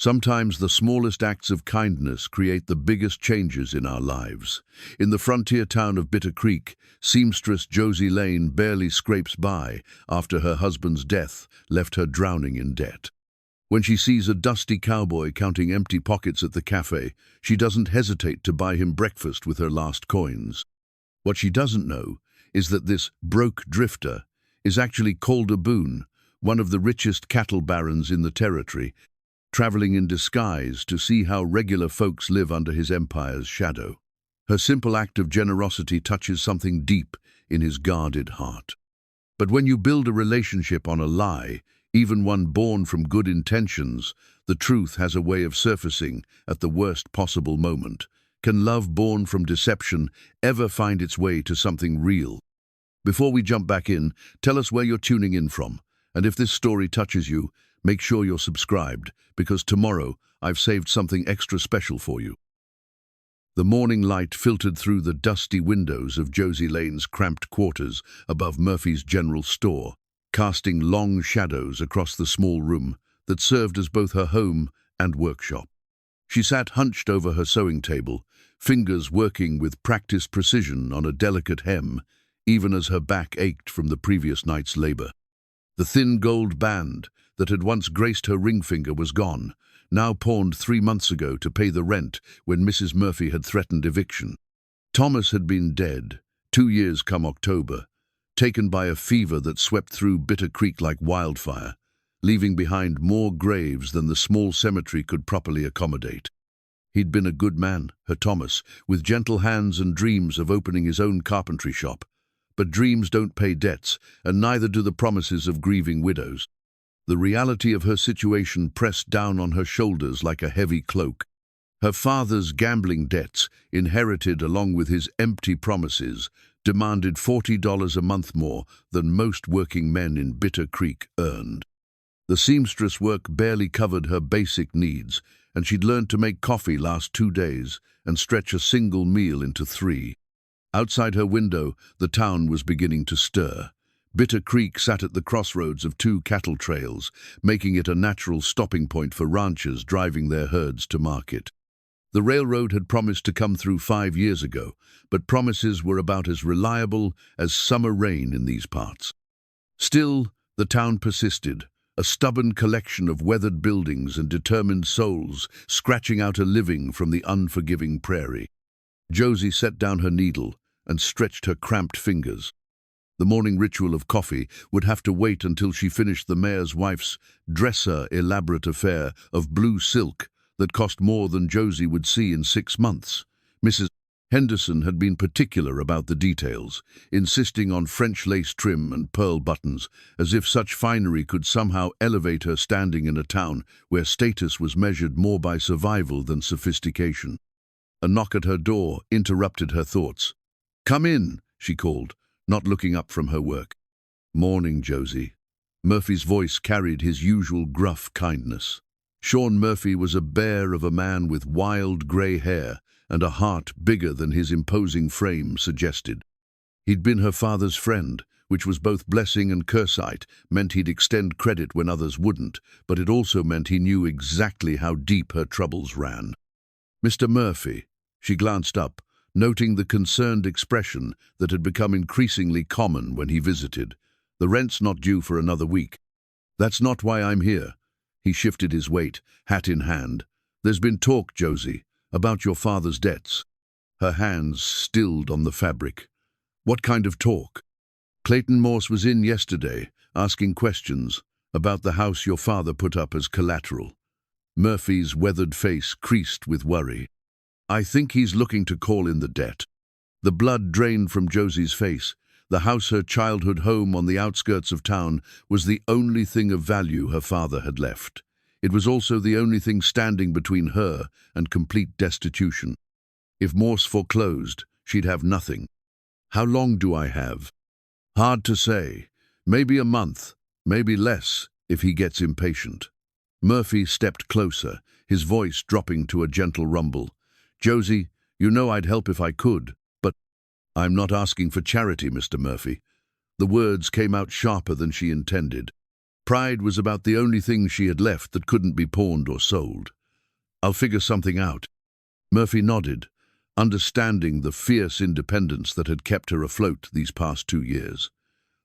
Sometimes the smallest acts of kindness create the biggest changes in our lives. In the frontier town of Bitter Creek, seamstress Josie Lane barely scrapes by after her husband's death left her drowning in debt. When she sees a dusty cowboy counting empty pockets at the café, she doesn't hesitate to buy him breakfast with her last coins. What she doesn't know is that this broke drifter is actually Calder Boone, one of the richest cattle barons in the territory, traveling in disguise to see how regular folks live under his empire's shadow. Her simple act of generosity touches something deep in his guarded heart. But when you build a relationship on a lie, even one born from good intentions, the truth has a way of surfacing at the worst possible moment. Can love born from deception ever find its way to something real? Before we jump back in, tell us where you're tuning in from. And if this story touches you, make sure you're subscribed, because tomorrow I've saved something extra special for you. The morning light filtered through the dusty windows of Josie Lane's cramped quarters above Murphy's general store, casting long shadows across the small room that served as both her home and workshop. She sat hunched over her sewing table, fingers working with practiced precision on a delicate hem, even as her back ached from the previous night's labor. The thin gold band that had once graced her ring finger was gone, now pawned 3 months ago to pay the rent when Mrs. Murphy had threatened eviction. Thomas had been dead, 2 years come October, taken by a fever that swept through Bitter Creek like wildfire, leaving behind more graves than the small cemetery could properly accommodate. He'd been a good man, her Thomas, with gentle hands and dreams of opening his own carpentry shop. But dreams don't pay debts, and neither do the promises of grieving widows. The reality of her situation pressed down on her shoulders like a heavy cloak. Her father's gambling debts, inherited along with his empty promises, demanded $40 a month more than most working men in Bitter Creek earned. The seamstress work barely covered her basic needs, and she'd learned to make coffee last 2 days and stretch a single meal into 3. Outside her window, the town was beginning to stir. Bitter Creek sat at the crossroads of 2 cattle trails, making it a natural stopping point for ranchers driving their herds to market. The railroad had promised to come through 5 years ago, but promises were about as reliable as summer rain in these parts. Still, the town persisted, a stubborn collection of weathered buildings and determined souls scratching out a living from the unforgiving prairie. Josie set down her needle and stretched her cramped fingers. The morning ritual of coffee would have to wait until she finished the mayor's wife's dresser elaborate affair of blue silk that cost more than Josie would see in 6 months. Mrs. Henderson had been particular about the details, insisting on French lace trim and pearl buttons, as if such finery could somehow elevate her standing in a town where status was measured more by survival than sophistication. A knock at her door interrupted her thoughts. "Come in," she called, not looking up from her work. "Morning, Josie." Murphy's voice carried his usual gruff kindness. Sean Murphy was a bear of a man with wild grey hair and a heart bigger than his imposing frame suggested. He'd been her father's friend, which was both blessing and cursight, meant he'd extend credit when others wouldn't, but it also meant he knew exactly how deep her troubles ran. "Mr. Murphy," she glanced up, noting the concerned expression that had become increasingly common when he visited. "The rent's not due for another week." "That's not why I'm here." He shifted his weight, hat in hand. "There's been talk, Josie, about your father's debts." Her hands stilled on the fabric. "What kind of talk?" "Clayton Morse was in yesterday, asking questions about the house your father put up as collateral." Murphy's weathered face creased with worry. "I think he's looking to call in the debt." The blood drained from Josie's face. The house, her childhood home on the outskirts of town, was the only thing of value her father had left. It was also the only thing standing between her and complete destitution. If Morse foreclosed, she'd have nothing. "How long do I have?" "Hard to say. Maybe a month, maybe less, if he gets impatient." Murphy stepped closer, his voice dropping to a gentle rumble. "Josie, you know I'd help if I could, but—" "I'm not asking for charity, Mr. Murphy." The words came out sharper than she intended. Pride was about the only thing she had left that couldn't be pawned or sold. "I'll figure something out." Murphy nodded, understanding the fierce independence that had kept her afloat these past 2 years.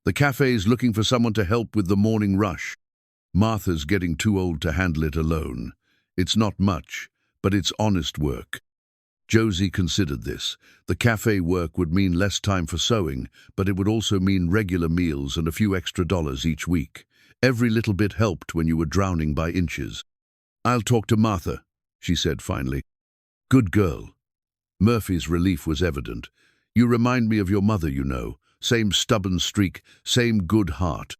"The cafe's looking for someone to help with the morning rush. Martha's getting too old to handle it alone. It's not much, but it's honest work." Josie considered this. The cafe work would mean less time for sewing, but it would also mean regular meals and a few extra dollars each week. Every little bit helped when you were drowning by inches. "I'll talk to Martha," she said finally. "Good girl." Murphy's relief was evident. "You remind me of your mother, you know. Same stubborn streak, same good heart."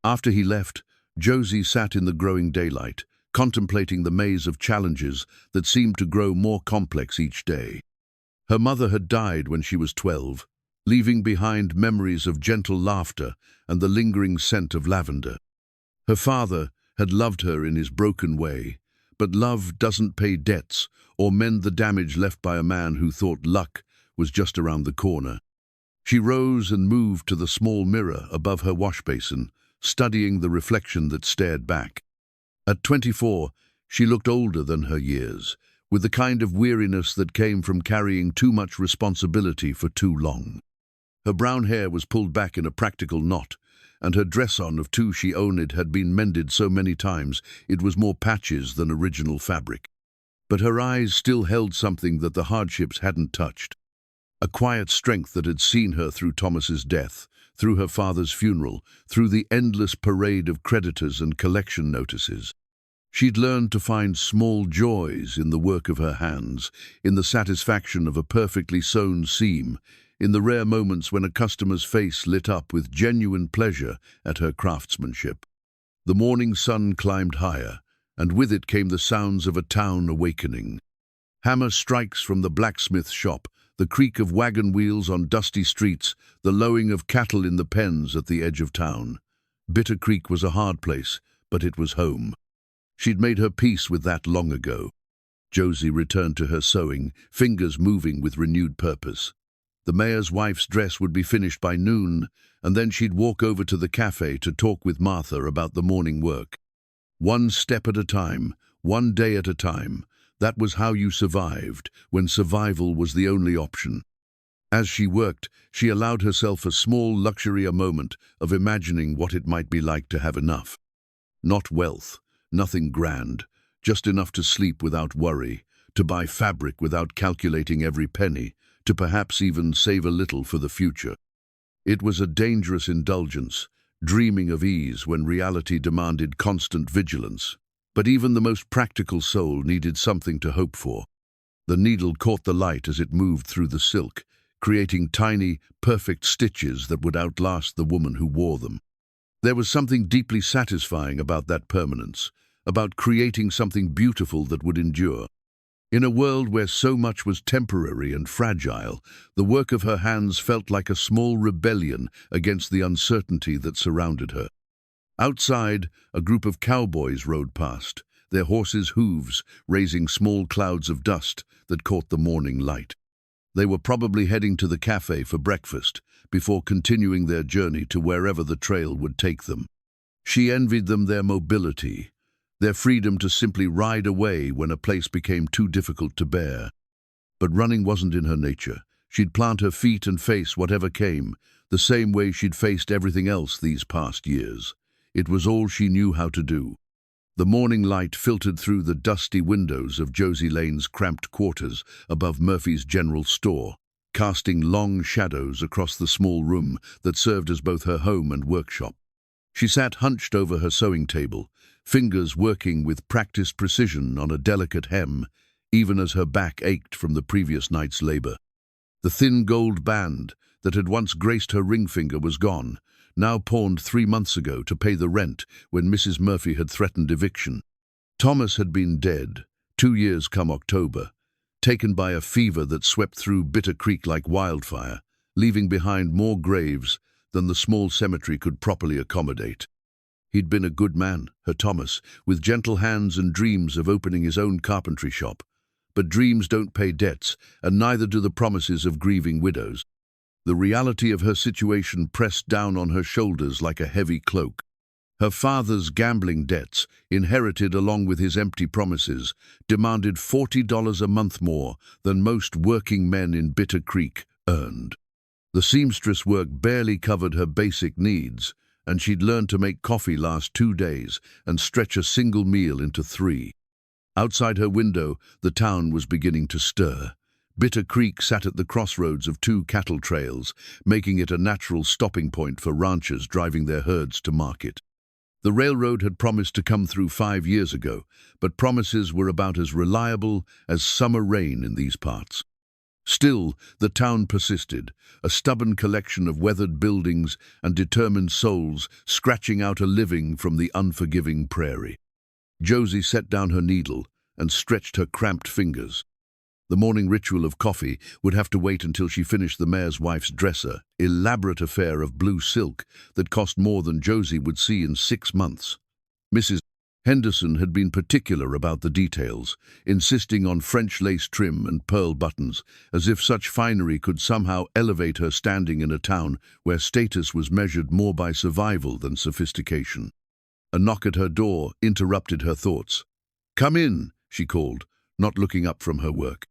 After he left, Josie sat in the growing daylight, contemplating the maze of challenges that seemed to grow more complex each day. Her mother had died when she was 12, leaving behind memories of gentle laughter and the lingering scent of lavender. Her father had loved her in his broken way, but love doesn't pay debts or mend the damage left by a man who thought luck was just around the corner. She rose and moved to the small mirror above her washbasin, studying the reflection that stared back. At 24, she looked older than her years, with the kind of weariness that came from carrying too much responsibility for too long. Her brown hair was pulled back in a practical knot, and her dress-on of two she owned had been mended so many times it was more patches than original fabric. But her eyes still held something that the hardships hadn't touched. A quiet strength that had seen her through Thomas's death, through her father's funeral, through the endless parade of creditors and collection notices. She'd learned to find small joys in the work of her hands, in the satisfaction of a perfectly sewn seam, in the rare moments when a customer's face lit up with genuine pleasure at her craftsmanship. The morning sun climbed higher, and with it came the sounds of a town awakening. Hammer strikes from the blacksmith shop, the creak of wagon wheels on dusty streets, the lowing of cattle in the pens at the edge of town. Bitter Creek was a hard place, but it was home. She'd made her peace with that long ago. Josie returned to her sewing, fingers moving with renewed purpose. The mayor's wife's dress would be finished by noon, and then she'd walk over to the cafe to talk with Martha about the morning work. One step at a time, one day at a time. That was how you survived, when survival was the only option. As she worked, she allowed herself a small luxurious moment of imagining what it might be like to have enough. Not wealth, nothing grand, just enough to sleep without worry, to buy fabric without calculating every penny, to perhaps even save a little for the future. It was a dangerous indulgence, dreaming of ease when reality demanded constant vigilance. But even the most practical soul needed something to hope for. The needle caught the light as it moved through the silk, creating tiny, perfect stitches that would outlast the woman who wore them. There was something deeply satisfying about that permanence, about creating something beautiful that would endure. In a world where so much was temporary and fragile, the work of her hands felt like a small rebellion against the uncertainty that surrounded her. Outside, a group of cowboys rode past, their horses' hooves raising small clouds of dust that caught the morning light. They were probably heading to the cafe for breakfast, before continuing their journey to wherever the trail would take them. She envied them their mobility, their freedom to simply ride away when a place became too difficult to bear. But running wasn't in her nature. She'd plant her feet and face whatever came, the same way she'd faced everything else these past years. It was all she knew how to do. The morning light filtered through the dusty windows of Josie Lane's cramped quarters above Murphy's general store, casting long shadows across the small room that served as both her home and workshop. She sat hunched over her sewing table, fingers working with practiced precision on a delicate hem, even as her back ached from the previous night's labor. The thin gold band that had once graced her ring finger was gone, now pawned 3 months ago to pay the rent when Mrs. Murphy had threatened eviction. Thomas had been dead, 2 years come October, taken by a fever that swept through Bitter Creek like wildfire, leaving behind more graves than the small cemetery could properly accommodate. He'd been a good man, her Thomas, with gentle hands and dreams of opening his own carpentry shop. But dreams don't pay debts, and neither do the promises of grieving widows. The reality of her situation pressed down on her shoulders like a heavy cloak. Her father's gambling debts, inherited along with his empty promises, demanded $40 a month more than most working men in Bitter Creek earned. The seamstress work barely covered her basic needs, and she'd learned to make coffee last 2 days and stretch a single meal into 3. Outside her window, the town was beginning to stir. Bitter Creek sat at the crossroads of 2 cattle trails, making it a natural stopping point for ranchers driving their herds to market. The railroad had promised to come through 5 years ago, but promises were about as reliable as summer rain in these parts. Still, the town persisted, a stubborn collection of weathered buildings and determined souls scratching out a living from the unforgiving prairie. Josie set down her needle and stretched her cramped fingers. The morning ritual of coffee would have to wait until she finished the mayor's wife's dresser, elaborate affair of blue silk that cost more than Josie would see in 6 months. Mrs. Henderson had been particular about the details, insisting on French lace trim and pearl buttons, as if such finery could somehow elevate her standing in a town where status was measured more by survival than sophistication. A knock at her door interrupted her thoughts. "Come in," she called, not looking up from her work.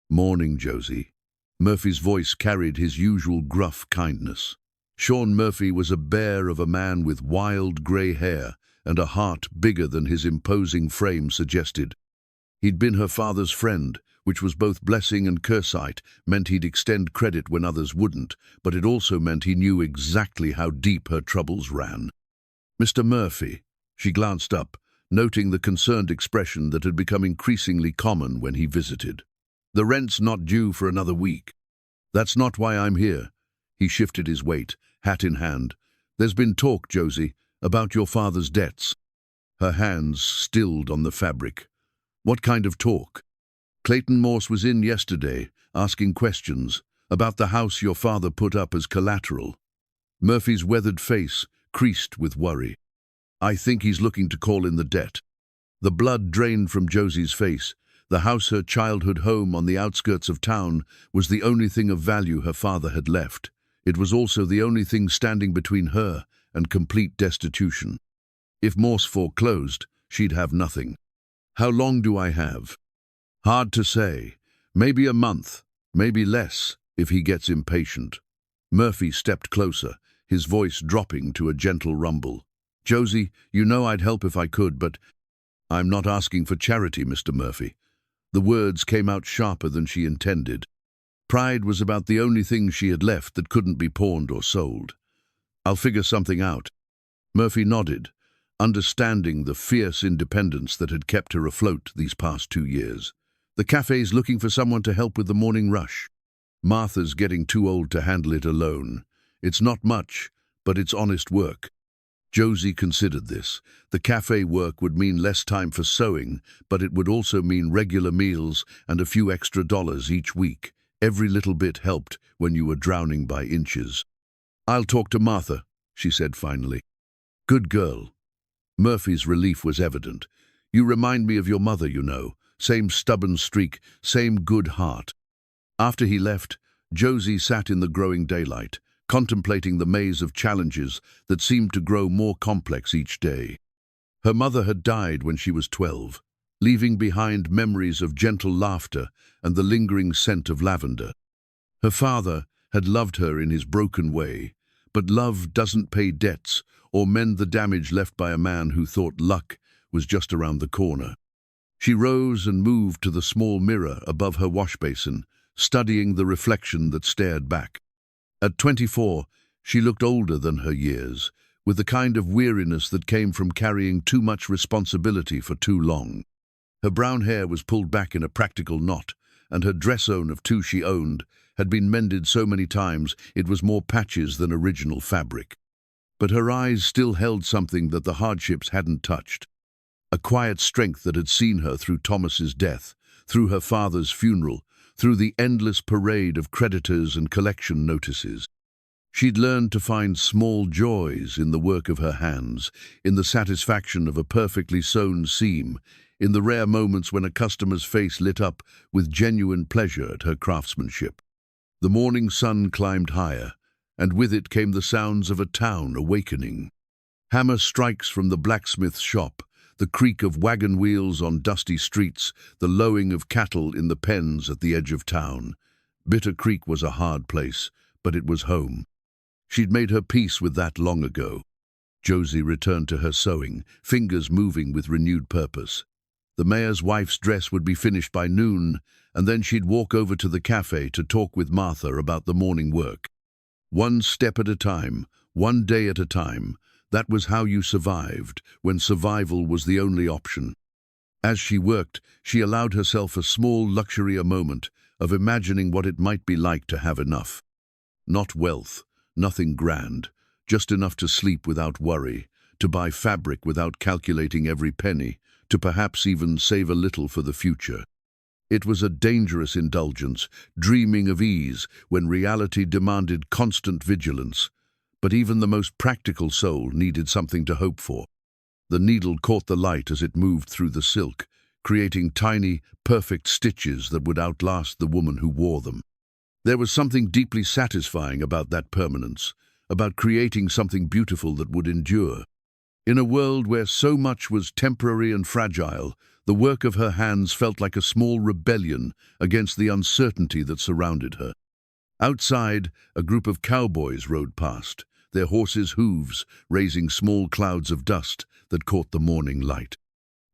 "Morning, Josie." Murphy's voice carried his usual gruff kindness. Sean Murphy was a bear of a man with wild grey hair and a heart bigger than his imposing frame suggested. He'd been her father's friend, which was both blessing and cursight, meant he'd extend credit when others wouldn't, but it also meant he knew exactly how deep her troubles ran. "Mr. Murphy," she glanced up, noting the concerned expression that had become increasingly common when he visited. "The rent's not due for another week." "That's not why I'm here." He shifted his weight, hat in hand. "There's been talk, Josie, about your father's debts." Her hands stilled on the fabric. "What kind of talk?" "Clayton Morse was in yesterday, asking questions about the house your father put up as collateral." Murphy's weathered face creased with worry. "I think he's looking to call in the debt." The blood drained from Josie's face. The house, her childhood home on the outskirts of town, was the only thing of value her father had left. It was also the only thing standing between her and complete destitution. If Morse foreclosed, she'd have nothing. "How long do I have?" "Hard to say. Maybe a month, maybe less, if he gets impatient." Murphy stepped closer, his voice dropping to a gentle rumble. "Josie, you know I'd help if I could, but I'm not asking for charity, Mr. Murphy." The words came out sharper than she intended. Pride was about the only thing she had left that couldn't be pawned or sold. "I'll figure something out." Murphy nodded, understanding the fierce independence that had kept her afloat these past 2 years. "The café's looking for someone to help with the morning rush. Martha's getting too old to handle it alone. It's not much, but it's honest work." Josie considered this. The café work would mean less time for sewing, but it would also mean regular meals and a few extra dollars each week. Every little bit helped when you were drowning by inches. "I'll talk to Martha," she said finally. "Good girl." Murphy's relief was evident. "You remind me of your mother, you know. Same stubborn streak, same good heart." After he left, Josie sat in the growing daylight, contemplating the maze of challenges that seemed to grow more complex each day. Her mother had died when she was 12, leaving behind memories of gentle laughter and the lingering scent of lavender. Her father had loved her in his broken way, but love doesn't pay debts or mend the damage left by a man who thought luck was just around the corner. She rose and moved to the small mirror above her washbasin, studying the reflection that stared back. At 24, she looked older than her years, with the kind of weariness that came from carrying too much responsibility for too long. Her brown hair was pulled back in a practical knot, and her dress-on of 2 she owned had been mended so many times it was more patches than original fabric. But her eyes still held something that the hardships hadn't touched. A quiet strength that had seen her through Thomas's death, through her father's funeral, through the endless parade of creditors and collection notices. She'd learned to find small joys in the work of her hands, in the satisfaction of a perfectly sewn seam, in the rare moments when a customer's face lit up with genuine pleasure at her craftsmanship. The morning sun climbed higher, and with it came the sounds of a town awakening. Hammer strikes from the blacksmith's shop, the creak of wagon wheels on dusty streets, the lowing of cattle in the pens at the edge of town. Bitter Creek was a hard place, but it was home. She'd made her peace with that long ago. Josie returned to her sewing, fingers moving with renewed purpose. The mayor's wife's dress would be finished by noon, and then she'd walk over to the cafe to talk with Martha about the morning work. One step at a time, one day at a time. That was how you survived, when survival was the only option. As she worked, she allowed herself a small luxurious moment of imagining what it might be like to have enough. Not wealth, nothing grand, just enough to sleep without worry, to buy fabric without calculating every penny, to perhaps even save a little for the future. It was a dangerous indulgence, dreaming of ease when reality demanded constant vigilance. But even the most practical soul needed something to hope for. The needle caught the light as it moved through the silk, creating tiny, perfect stitches that would outlast the woman who wore them. There was something deeply satisfying about that permanence, about creating something beautiful that would endure. In a world where so much was temporary and fragile, the work of her hands felt like a small rebellion against the uncertainty that surrounded her. Outside, a group of cowboys rode past, their horses' hooves raising small clouds of dust that caught the morning light.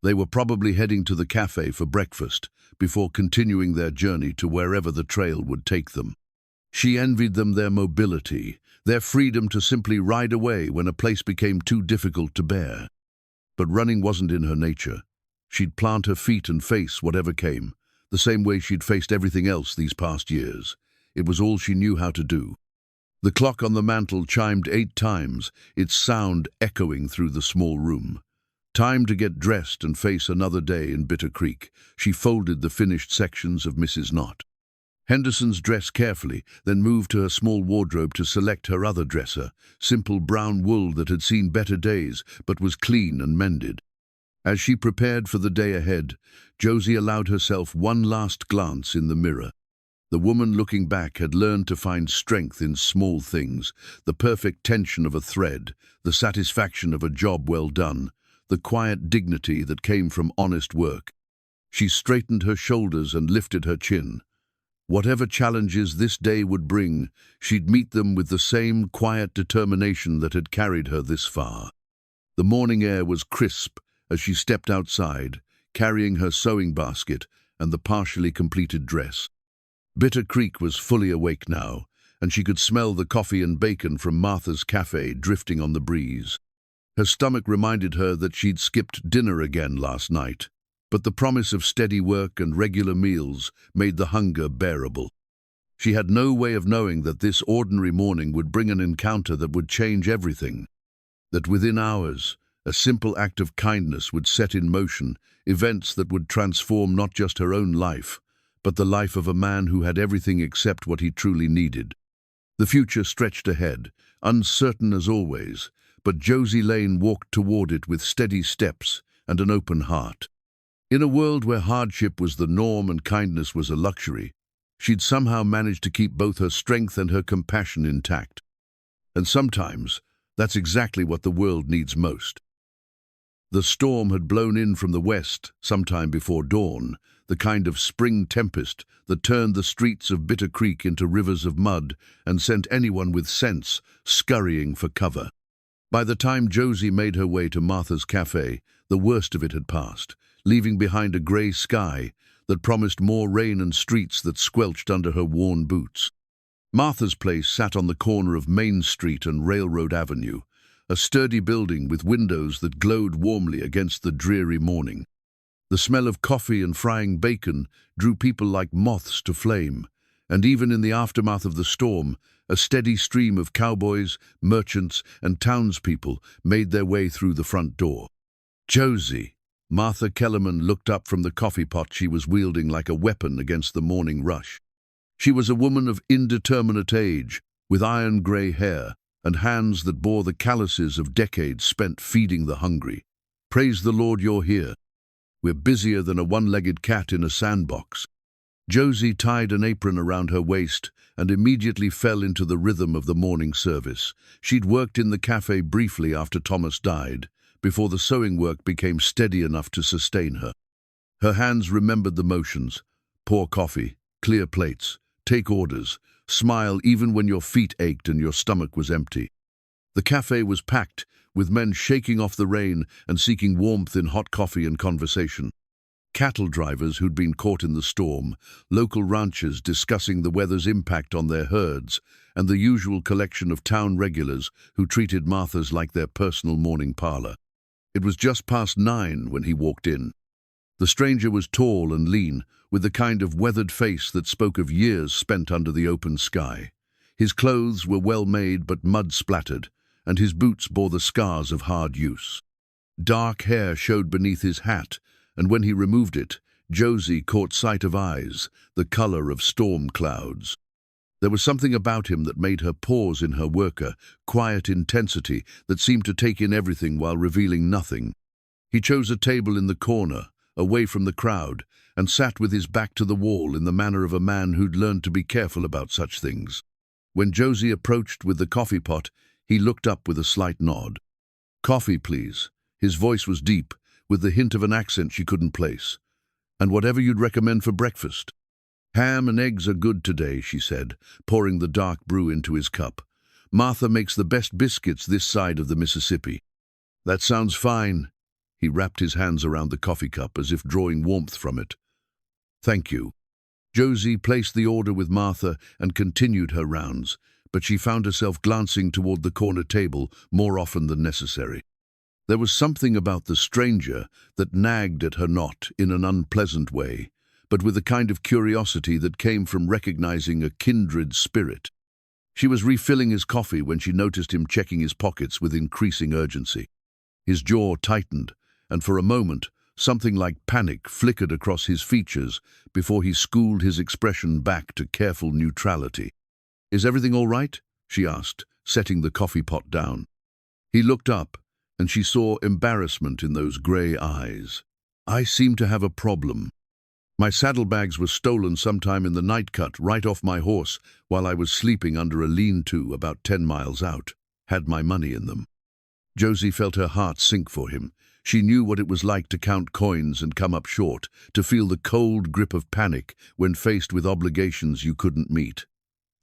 They were probably heading to the cafe for breakfast, before continuing their journey to wherever the trail would take them. She envied them their mobility, their freedom to simply ride away when a place became too difficult to bear. But running wasn't in her nature. She'd plant her feet and face whatever came, the same way she'd faced everything else these past years. It was all she knew how to do. The clock on the mantel chimed 8 times, its sound echoing through the small room. Time to get dressed and face another day in Bitter Creek. She folded the finished sections of Mrs. Knott. Henderson's dress carefully, then moved to her small wardrobe to select her other dresser, simple brown wool that had seen better days but was clean and mended. As she prepared for the day ahead, Josie allowed herself one last glance in the mirror. The woman looking back had learned to find strength in small things, the perfect tension of a thread, the satisfaction of a job well done, the quiet dignity that came from honest work. She straightened her shoulders and lifted her chin. Whatever challenges this day would bring, she'd meet them with the same quiet determination that had carried her this far. The morning air was crisp as she stepped outside, carrying her sewing basket and the partially completed dress. Bitter Creek was fully awake now, and she could smell the coffee and bacon from Martha's cafe drifting on the breeze. Her stomach reminded her that she'd skipped dinner again last night, but the promise of steady work and regular meals made the hunger bearable. She had no way of knowing that this ordinary morning would bring an encounter that would change everything, that within hours, a simple act of kindness would set in motion events that would transform not just her own life, but the life of a man who had everything except what he truly needed. The future stretched ahead, uncertain as always, but Josie Lane walked toward it with steady steps and an open heart. In a world where hardship was the norm and kindness was a luxury, she'd somehow managed to keep both her strength and her compassion intact. And sometimes, that's exactly what the world needs most. The storm had blown in from the west sometime before dawn, the kind of spring tempest that turned the streets of Bitter Creek into rivers of mud and sent anyone with sense scurrying for cover. By the time Josie made her way to Martha's cafe, the worst of it had passed, leaving behind a grey sky that promised more rain and streets that squelched under her worn boots. Martha's place sat on the corner of Main Street and Railroad Avenue, a sturdy building with windows that glowed warmly against the dreary morning. The smell of coffee and frying bacon drew people like moths to flame, and even in the aftermath of the storm, a steady stream of cowboys, merchants, and townspeople made their way through the front door. Josie! Martha Kellerman looked up from the coffee pot she was wielding like a weapon against the morning rush. She was a woman of indeterminate age, with iron-grey hair, and hands that bore the calluses of decades spent feeding the hungry. Praise the Lord you're here. We're busier than a one-legged cat in a sandbox. Josie tied an apron around her waist and immediately fell into the rhythm of the morning service. She'd worked in the cafe briefly after Thomas died, before the sewing work became steady enough to sustain her. Her hands remembered the motions: pour coffee, clear plates, take orders, smile even when your feet ached and your stomach was empty. The cafe was packed, with men shaking off the rain and seeking warmth in hot coffee and conversation. Cattle drivers who'd been caught in the storm, local ranchers discussing the weather's impact on their herds, and the usual collection of town regulars who treated Martha's like their personal morning parlor. It was just past 9 when he walked in. The stranger was tall and lean, with the kind of weathered face that spoke of years spent under the open sky. His clothes were well made but mud-splattered, and his boots bore the scars of hard use. Dark hair showed beneath his hat, and when he removed it, Josie caught sight of eyes, the color of storm clouds. There was something about him that made her pause in her work, quiet intensity that seemed to take in everything while revealing nothing. He chose a table in the corner, away from the crowd, and sat with his back to the wall in the manner of a man who'd learned to be careful about such things. When Josie approached with the coffee pot, he looked up with a slight nod. "Coffee, please." His voice was deep, with the hint of an accent she couldn't place. "And whatever you'd recommend for breakfast." "Ham and eggs are good today," she said, pouring the dark brew into his cup. "Martha makes the best biscuits this side of the Mississippi." "That sounds fine." He wrapped his hands around the coffee cup as if drawing warmth from it. "Thank you." Josie placed the order with Martha and continued her rounds, but she found herself glancing toward the corner table more often than necessary. There was something about the stranger that nagged at her, not in an unpleasant way, but with a kind of curiosity that came from recognizing a kindred spirit. She was refilling his coffee when she noticed him checking his pockets with increasing urgency. His jaw tightened, and for a moment, something like panic flickered across his features before he schooled his expression back to careful neutrality. "Is everything all right?" she asked, setting the coffee pot down. He looked up, and she saw embarrassment in those grey eyes. "I seem to have a problem. My saddlebags were stolen sometime in the night cut right off my horse while I was sleeping under a lean-to about 10 miles out. Had my money in them." Josie felt her heart sink for him. She knew what it was like to count coins and come up short, to feel the cold grip of panic when faced with obligations you couldn't meet.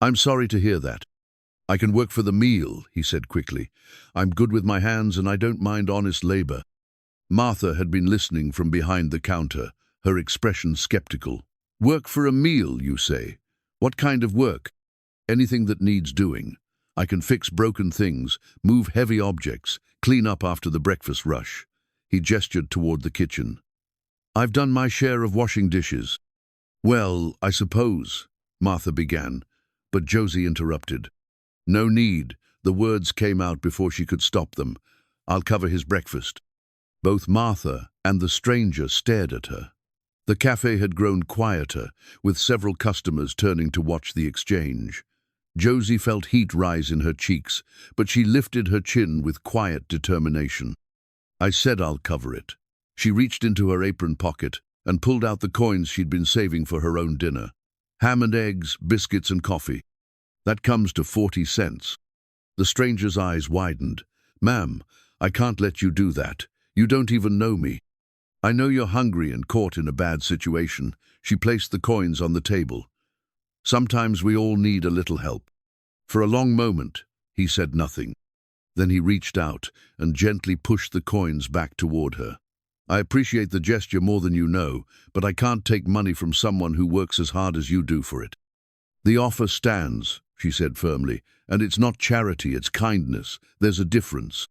"I'm sorry to hear that." "I can work for the meal," he said quickly. "I'm good with my hands and I don't mind honest labor." Martha had been listening from behind the counter, her expression skeptical. "Work for a meal, you say? What kind of work?" "Anything that needs doing. I can fix broken things, move heavy objects, clean up after the breakfast rush." He gestured toward the kitchen. "I've done my share of washing dishes." "Well, I suppose," Martha began, but Josie interrupted. "No need." The words came out before she could stop them. "I'll cover his breakfast." Both Martha and the stranger stared at her. The cafe had grown quieter, with several customers turning to watch the exchange. Josie felt heat rise in her cheeks, but she lifted her chin with quiet determination. "I said I'll cover it." She reached into her apron pocket and pulled out the coins she'd been saving for her own dinner. "Ham and eggs, biscuits and coffee. That comes to 40 cents. The stranger's eyes widened. "Ma'am, I can't let you do that. You don't even know me." "I know you're hungry and caught in a bad situation." She placed the coins on the table. "Sometimes we all need a little help." For a long moment, he said nothing. Then he reached out and gently pushed the coins back toward her. "I appreciate the gesture more than you know, but I can't take money from someone who works as hard as you do for it." "The offer stands," she said firmly, "and it's not charity, it's kindness. There's a difference."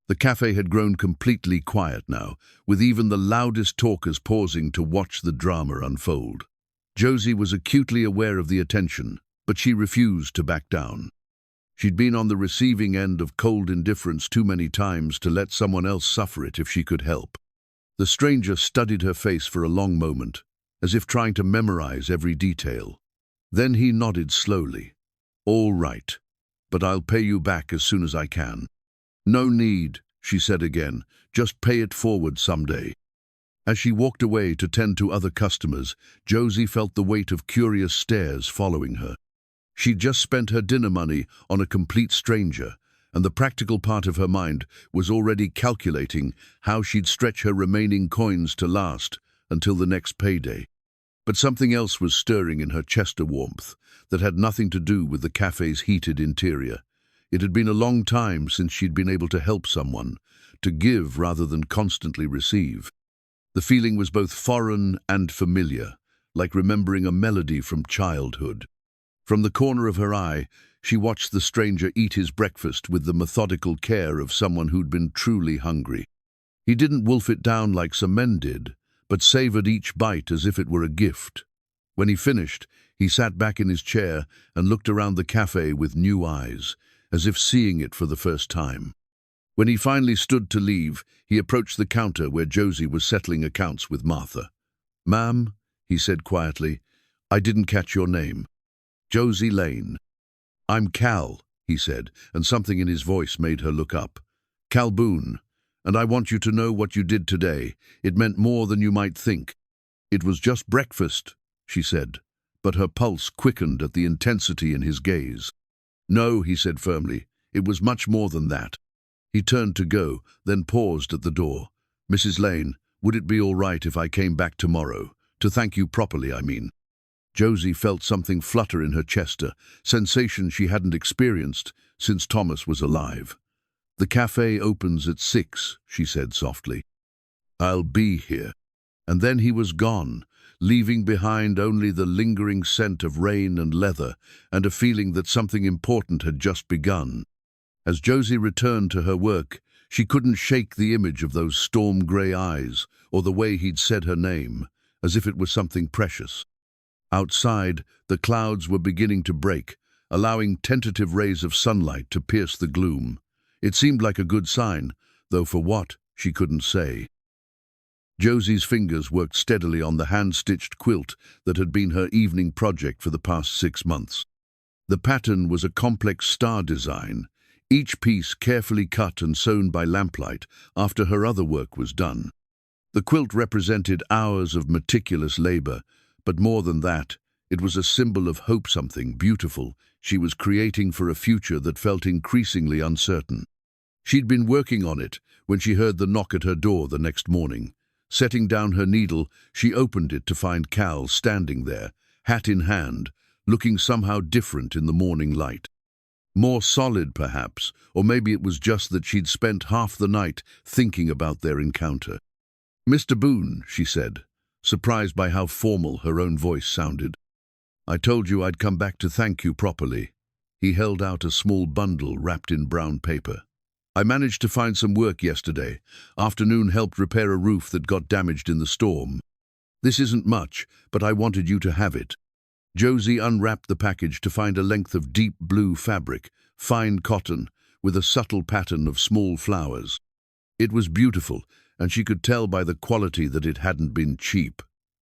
The cafe had grown completely quiet now, with even the loudest talkers pausing to watch the drama unfold. Josie was acutely aware of the attention, but she refused to back down. She'd been on the receiving end of cold indifference too many times to let someone else suffer it if she could help. The stranger studied her face for a long moment, as if trying to memorize every detail. Then he nodded slowly. "All right, but I'll pay you back as soon as I can." "No need," she said again. "Just pay it forward someday." As she walked away to tend to other customers, Josie felt the weight of curious stares following her. She'd just spent her dinner money on a complete stranger, and the practical part of her mind was already calculating how she'd stretch her remaining coins to last until the next payday. But something else was stirring in her Chester warmth that had nothing to do with the cafe's heated interior. It had been a long time since she'd been able to help someone, to give rather than constantly receive. The feeling was both foreign and familiar, like remembering a melody from childhood. From the corner of her eye, she watched the stranger eat his breakfast with the methodical care of someone who'd been truly hungry. He didn't wolf it down like some men did, but savored each bite as if it were a gift. When he finished, he sat back in his chair and looked around the cafe with new eyes, as if seeing it for the first time. When he finally stood to leave, he approached the counter where Josie was settling accounts with Martha. "Ma'am," he said quietly, "I didn't catch your name." "Josie Lane." "I'm Cal," he said, and something in his voice made her look up. "Calder Boone, and I want you to know what you did today. It meant more than you might think." "It was just breakfast," she said, but her pulse quickened at the intensity in his gaze. "No," he said firmly, "it was much more than that." He turned to go, then paused at the door. "Mrs. Lane, would it be all right if I came back tomorrow? To thank you properly, I mean." Josie felt something flutter in her chest, a sensation she hadn't experienced since Thomas was alive. "The cafe opens at 6, she said softly. "I'll be here." And then he was gone, leaving behind only the lingering scent of rain and leather and a feeling that something important had just begun. As Josie returned to her work, she couldn't shake the image of those storm-grey eyes or the way he'd said her name, as if it was something precious. Outside, the clouds were beginning to break, allowing tentative rays of sunlight to pierce the gloom. It seemed like a good sign, though for what, she couldn't say. Josie's fingers worked steadily on the hand-stitched quilt that had been her evening project for the past 6 months. The pattern was a complex star design, each piece carefully cut and sewn by lamplight after her other work was done. The quilt represented hours of meticulous labor, but more than that, it was a symbol of hope, something beautiful she was creating for a future that felt increasingly uncertain. She'd been working on it when she heard the knock at her door the next morning. Setting down her needle, she opened it to find Cal standing there, hat in hand, looking somehow different in the morning light. More solid, perhaps, or maybe it was just that she'd spent half the night thinking about their encounter. "Mr. Boone," she said, surprised by how formal her own voice sounded. "I told you I'd come back to thank you properly." He held out a small bundle wrapped in brown paper. "I managed to find some work yesterday. Afternoon helped repair a roof that got damaged in the storm. This isn't much, but I wanted you to have it." Josie unwrapped the package to find a length of deep blue fabric, fine cotton, with a subtle pattern of small flowers. It was beautiful, and she could tell by the quality that it hadn't been cheap.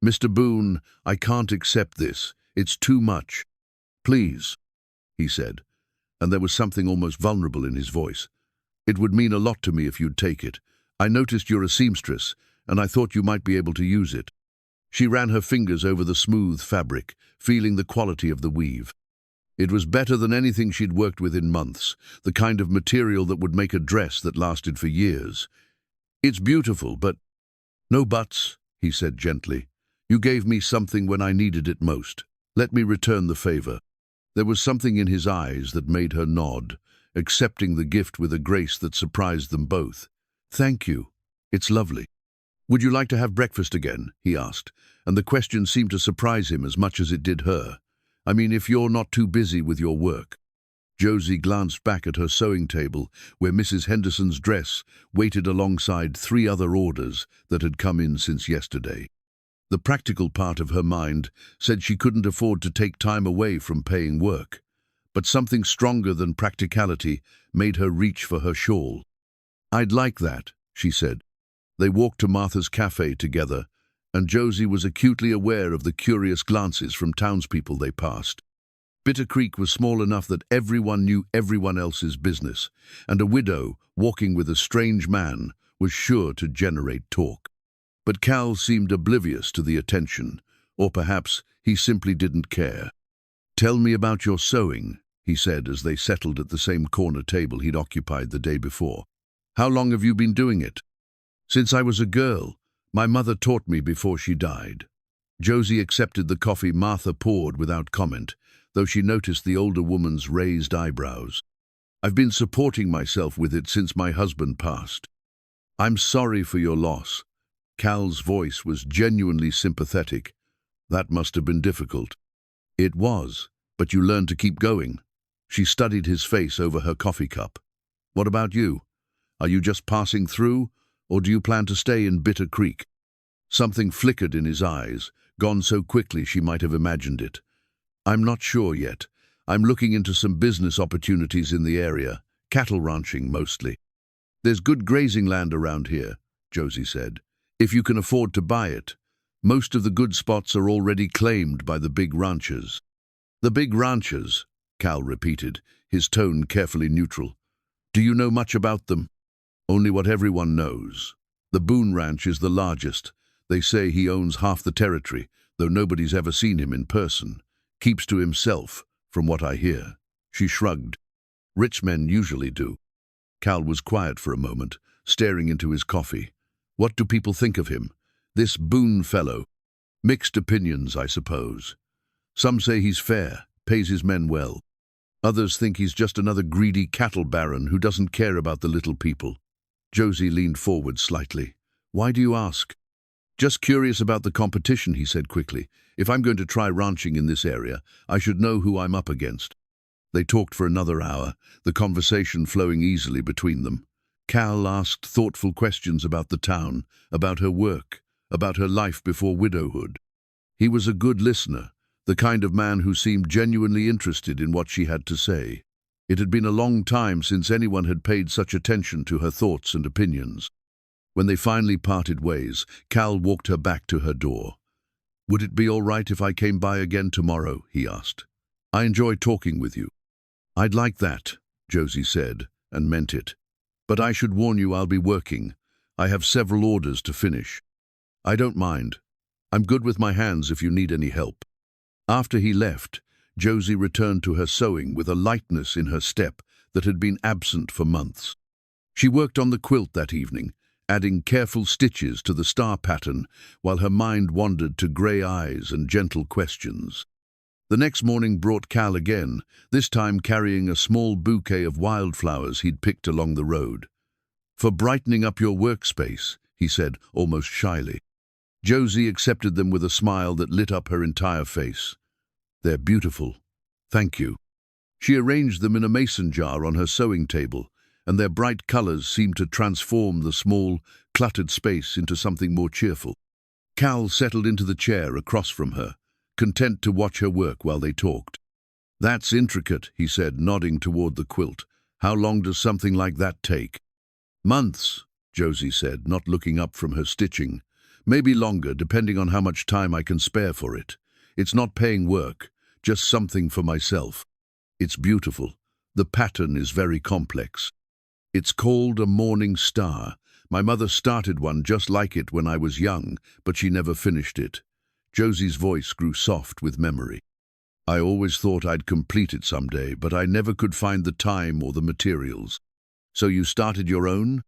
"Mr. Boone, I can't accept this. It's too much." "Please," he said, and there was something almost vulnerable in his voice. "It would mean a lot to me if you'd take it. I noticed you're a seamstress, and I thought you might be able to use it." She ran her fingers over the smooth fabric, feeling the quality of the weave. It was better than anything she'd worked with in months, the kind of material that would make a dress that lasted for years. "It's beautiful, but—" "No buts," he said gently. "You gave me something when I needed it most. Let me return the favor." There was something in his eyes that made her nod, accepting the gift with a grace that surprised them both. "Thank you. It's lovely." "Would you like to have breakfast again?" he asked, and the question seemed to surprise him as much as it did her. "I mean, if you're not too busy with your work." Josie glanced back at her sewing table, where Mrs. Henderson's dress waited alongside 3 other orders that had come in since yesterday. The practical part of her mind said she couldn't afford to take time away from paying work, but something stronger than practicality made her reach for her shawl. "I'd like that," she said. They walked to Martha's cafe together, and Josie was acutely aware of the curious glances from townspeople they passed. Bitter Creek was small enough that everyone knew everyone else's business, and a widow walking with a strange man was sure to generate talk. But Cal seemed oblivious to the attention, or perhaps he simply didn't care. "Tell me about your sewing," he said as they settled at the same corner table he'd occupied the day before. "How long have you been doing it?" "Since I was a girl. My mother taught me before she died." Josie accepted the coffee Martha poured without comment, though she noticed the older woman's raised eyebrows. "I've been supporting myself with it since my husband passed." "I'm sorry for your loss." Cal's voice was genuinely sympathetic. "That must have been difficult." "It was, but you learned to keep going." She studied his face over her coffee cup. "What about you? Are you just passing through, or do you plan to stay in Bitter Creek?" Something flickered in his eyes, gone so quickly she might have imagined it. "I'm not sure yet. I'm looking into some business opportunities in the area, cattle ranching mostly." "There's good grazing land around here," Josie said, "if you can afford to buy it. Most of the good spots are already claimed by the big ranchers." "The big ranchers," Cal repeated, his tone carefully neutral. "Do you know much about them?" "Only what everyone knows. The Boone Ranch is the largest. They say he owns half the territory, though nobody's ever seen him in person. Keeps to himself, from what I hear." She shrugged. "Rich men usually do." Cal was quiet for a moment, staring into his coffee. "What do people think of him? This Boone fellow?" "Mixed opinions, I suppose. Some say he's fair, pays his men well. Others think he's just another greedy cattle baron who doesn't care about the little people." Josie leaned forward slightly. "Why do you ask?" "Just curious about the competition," he said quickly. "If I'm going to try ranching in this area, I should know who I'm up against." They talked for another hour, the conversation flowing easily between them. Cal asked thoughtful questions about the town, about her work, about her life before widowhood. He was a good listener, the kind of man who seemed genuinely interested in what she had to say. It had been a long time since anyone had paid such attention to her thoughts and opinions. When they finally parted ways, Cal walked her back to her door. "Would it be all right if I came by again tomorrow?" he asked. "I enjoy talking with you." "I'd like that," Josie said, and meant it. "But I should warn you I'll be working. I have several orders to finish." "I don't mind. I'm good with my hands if you need any help." After he left, Josie returned to her sewing with a lightness in her step that had been absent for months. She worked on the quilt that evening, adding careful stitches to the star pattern while her mind wandered to grey eyes and gentle questions. The next morning brought Cal again, this time carrying a small bouquet of wildflowers he'd picked along the road. "For brightening up your workspace," he said almost shyly. Josie accepted them with a smile that lit up her entire face. "They're beautiful. Thank you." She arranged them in a mason jar on her sewing table, and their bright colors seemed to transform the small, cluttered space into something more cheerful. Cal settled into the chair across from her, content to watch her work while they talked. "That's intricate," he said, nodding toward the quilt. "How long does something like that take?" "Months," Josie said, not looking up from her stitching. "Maybe longer, depending on how much time I can spare for it. It's not paying work, just something for myself. It's beautiful. The pattern is very complex. It's called a morning star. My mother started one just like it when I was young, but she never finished it." Josie's voice grew soft with memory. "I always thought I'd complete it someday, but I never could find the time or the materials." "So you started your own?"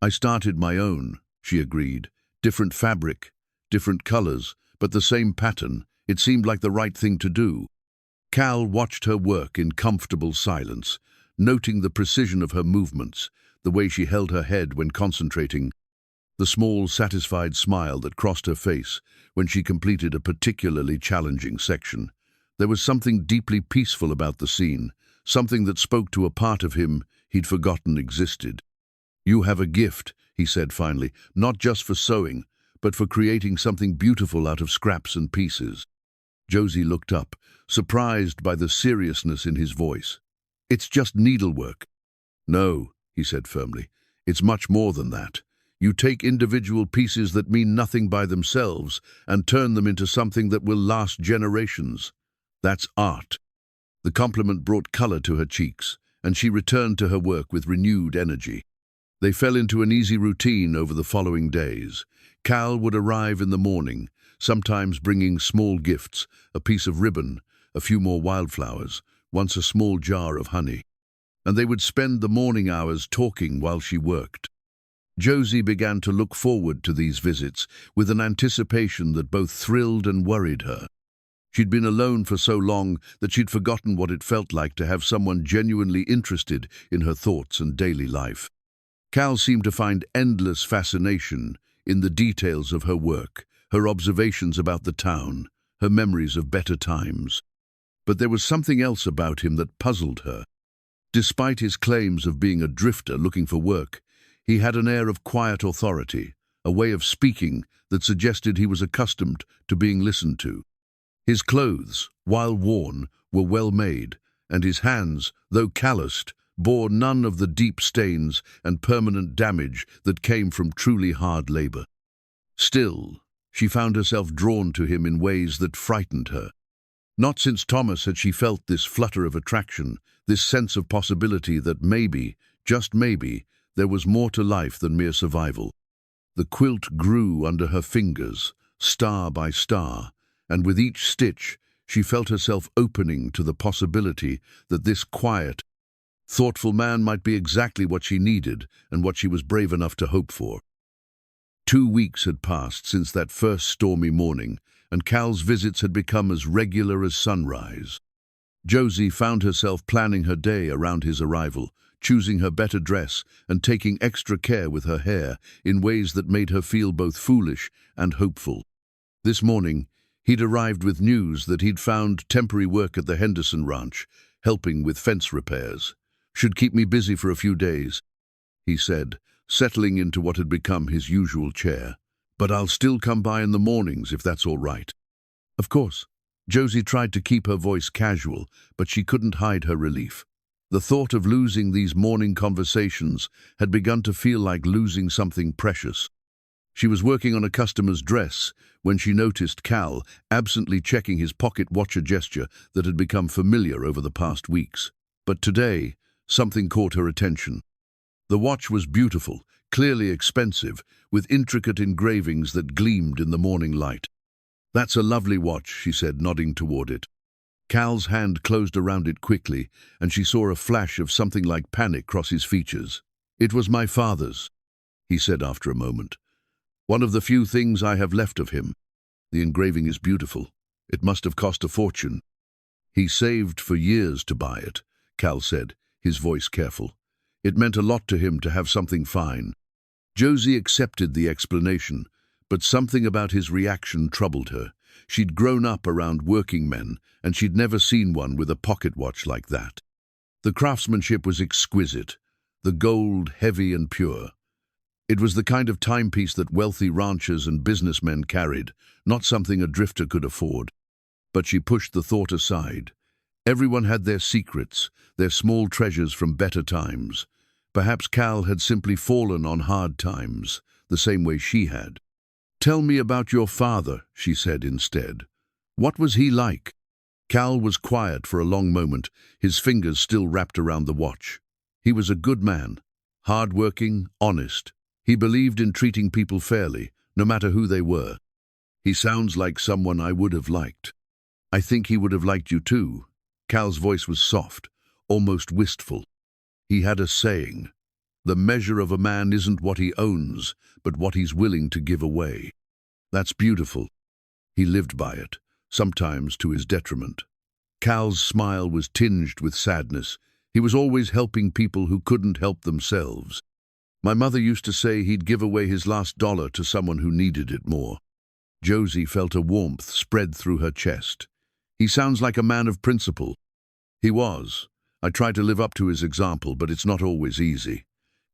"I started my own," she agreed. "Different fabric, different colors, but the same pattern. It seemed like the right thing to do." Cal watched her work in comfortable silence, noting the precision of her movements, the way she held her head when concentrating, the small, satisfied smile that crossed her face when she completed a particularly challenging section. There was something deeply peaceful about the scene, something that spoke to a part of him he'd forgotten existed. "You have a gift," he said finally, "not just for sewing, but for creating something beautiful out of scraps and pieces." Josie looked up, surprised by the seriousness in his voice. "It's just needlework." "No," he said firmly, "it's much more than that. You take individual pieces that mean nothing by themselves and turn them into something that will last generations. That's art." The compliment brought color to her cheeks, and she returned to her work with renewed energy. They fell into an easy routine over the following days. Cal would arrive in the morning, sometimes bringing small gifts, a piece of ribbon, a few more wildflowers, once a small jar of honey. And they would spend the morning hours talking while she worked. Josie began to look forward to these visits with an anticipation that both thrilled and worried her. She'd been alone for so long that she'd forgotten what it felt like to have someone genuinely interested in her thoughts and daily life. Cal seemed to find endless fascination in the details of her work, her observations about the town, her memories of better times. But there was something else about him that puzzled her. Despite his claims of being a drifter looking for work, he had an air of quiet authority, a way of speaking that suggested he was accustomed to being listened to. His clothes, while worn, were well made, and his hands, though calloused, bore none of the deep stains and permanent damage that came from truly hard labor. Still, she found herself drawn to him in ways that frightened her. Not since Thomas had she felt this flutter of attraction, this sense of possibility that maybe, just maybe, there was more to life than mere survival. The quilt grew under her fingers, star by star, and with each stitch she felt herself opening to the possibility that this quiet, thoughtful man might be exactly what she needed and what she was brave enough to hope for. 2 weeks had passed since that first stormy morning, and Cal's visits had become as regular as sunrise. Josie found herself planning her day around his arrival, choosing her better dress and taking extra care with her hair in ways that made her feel both foolish and hopeful. This morning, he'd arrived with news that he'd found temporary work at the Henderson Ranch, helping with fence repairs. "Should keep me busy for a few days," he said, settling into what had become his usual chair. "But I'll still come by in the mornings if that's all right." Of course. Josie tried to keep her voice casual, but she couldn't hide her relief. The thought of losing these morning conversations had begun to feel like losing something precious. She was working on a customer's dress when she noticed Cal absently checking his pocket watch, a gesture that had become familiar over the past weeks. But today, something caught her attention. The watch was beautiful, clearly expensive, with intricate engravings that gleamed in the morning light. "That's a lovely watch," she said, nodding toward it. Cal's hand closed around it quickly, and she saw a flash of something like panic cross his features. "It was my father's," he said after a moment. "One of the few things I have left of him. The engraving is beautiful. It must have cost a fortune." "He saved for years to buy it," Cal said, his voice careful. "It meant a lot to him to have something fine." Josie accepted the explanation, but something about his reaction troubled her. She'd grown up around working men, and she'd never seen one with a pocket watch like that. The craftsmanship was exquisite, the gold heavy and pure. It was the kind of timepiece that wealthy ranchers and businessmen carried, not something a drifter could afford. But she pushed the thought aside. Everyone had their secrets, their small treasures from better times. Perhaps Cal had simply fallen on hard times, the same way she had. "Tell me about your father," she said instead. "What was he like?" Cal was quiet for a long moment, his fingers still wrapped around the watch. "He was a good man, hard-working, honest. He believed in treating people fairly, no matter who they were. He sounds like someone I would have liked." "I think he would have liked you too." Cal's voice was soft, almost wistful. He had a saying, "The measure of a man isn't what he owns, but what he's willing to give away." That's beautiful. He lived by it, sometimes to his detriment. Cal's smile was tinged with sadness. He was always helping people who couldn't help themselves. "My mother used to say he'd give away his last dollar to someone who needed it more." Josie felt a warmth spread through her chest. "He sounds like a man of principle." He was. I try to live up to his example, but it's not always easy.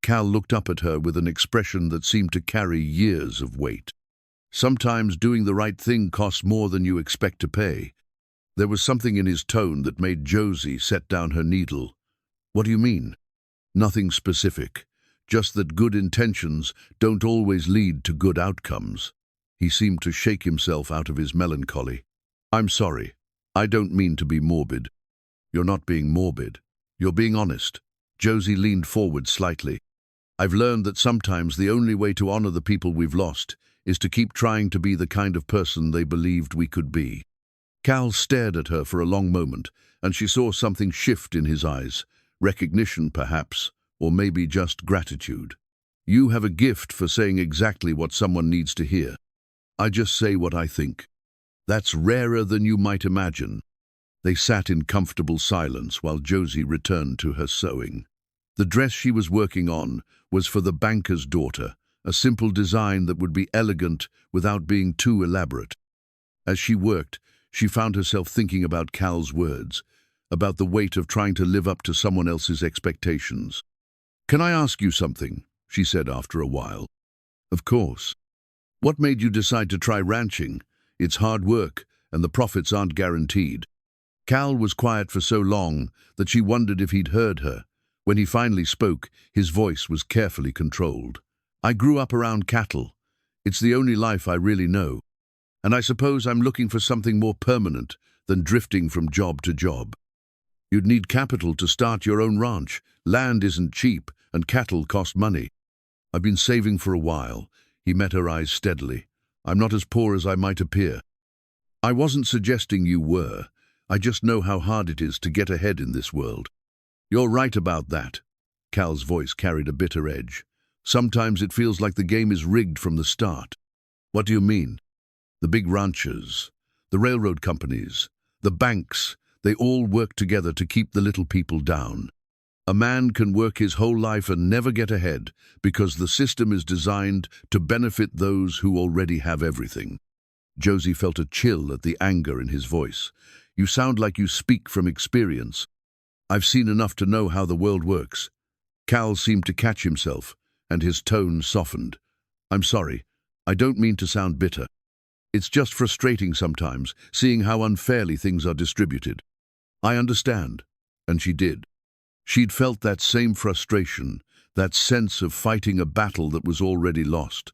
Cal looked up at her with an expression that seemed to carry years of weight. "Sometimes doing the right thing costs more than you expect to pay." There was something in his tone that made Josie set down her needle. "What do you mean?" "Nothing specific. Just that good intentions don't always lead to good outcomes." He seemed to shake himself out of his melancholy. "I'm sorry. I don't mean to be morbid." "You're not being morbid. You're being honest." Josie leaned forward slightly. "I've learned that sometimes the only way to honor the people we've lost is to keep trying to be the kind of person they believed we could be. Cal stared at her for a long moment, and she saw something shift in his eyes. Recognition, perhaps, or maybe just gratitude. You have a gift for saying exactly what someone needs to hear. I just say what I think. That's rarer than you might imagine. They sat in comfortable silence while Josie returned to her sewing. The dress she was working on was for the banker's daughter, a simple design that would be elegant without being too elaborate. As she worked, she found herself thinking about Cal's words, about the weight of trying to live up to someone else's expectations. "Can I ask you something?" she said after a while. "Of course. What made you decide to try ranching? It's hard work, and the profits aren't guaranteed." Cal was quiet for so long that she wondered if he'd heard her. When he finally spoke, his voice was carefully controlled. "I grew up around cattle. It's the only life I really know. And I suppose I'm looking for something more permanent than drifting from job to job. You'd need capital to start your own ranch. Land isn't cheap, and cattle cost money. I've been saving for a while." He met her eyes steadily. "I'm not as poor as I might appear." "I wasn't suggesting you were. I just know how hard it is to get ahead in this world." "You're right about that." Cal's voice carried a bitter edge. "Sometimes it feels like the game is rigged from the start." "What do you mean?" "The big ranchers, the railroad companies, the banks, they all work together to keep the little people down. A man can work his whole life and never get ahead because the system is designed to benefit those who already have everything." Josie felt a chill at the anger in his voice. "You sound like you speak from experience." "I've seen enough to know how the world works." Cal seemed to catch himself, and his tone softened. "I'm sorry. I don't mean to sound bitter. It's just frustrating sometimes, seeing how unfairly things are distributed." "I understand." And she did. She'd felt that same frustration, that sense of fighting a battle that was already lost.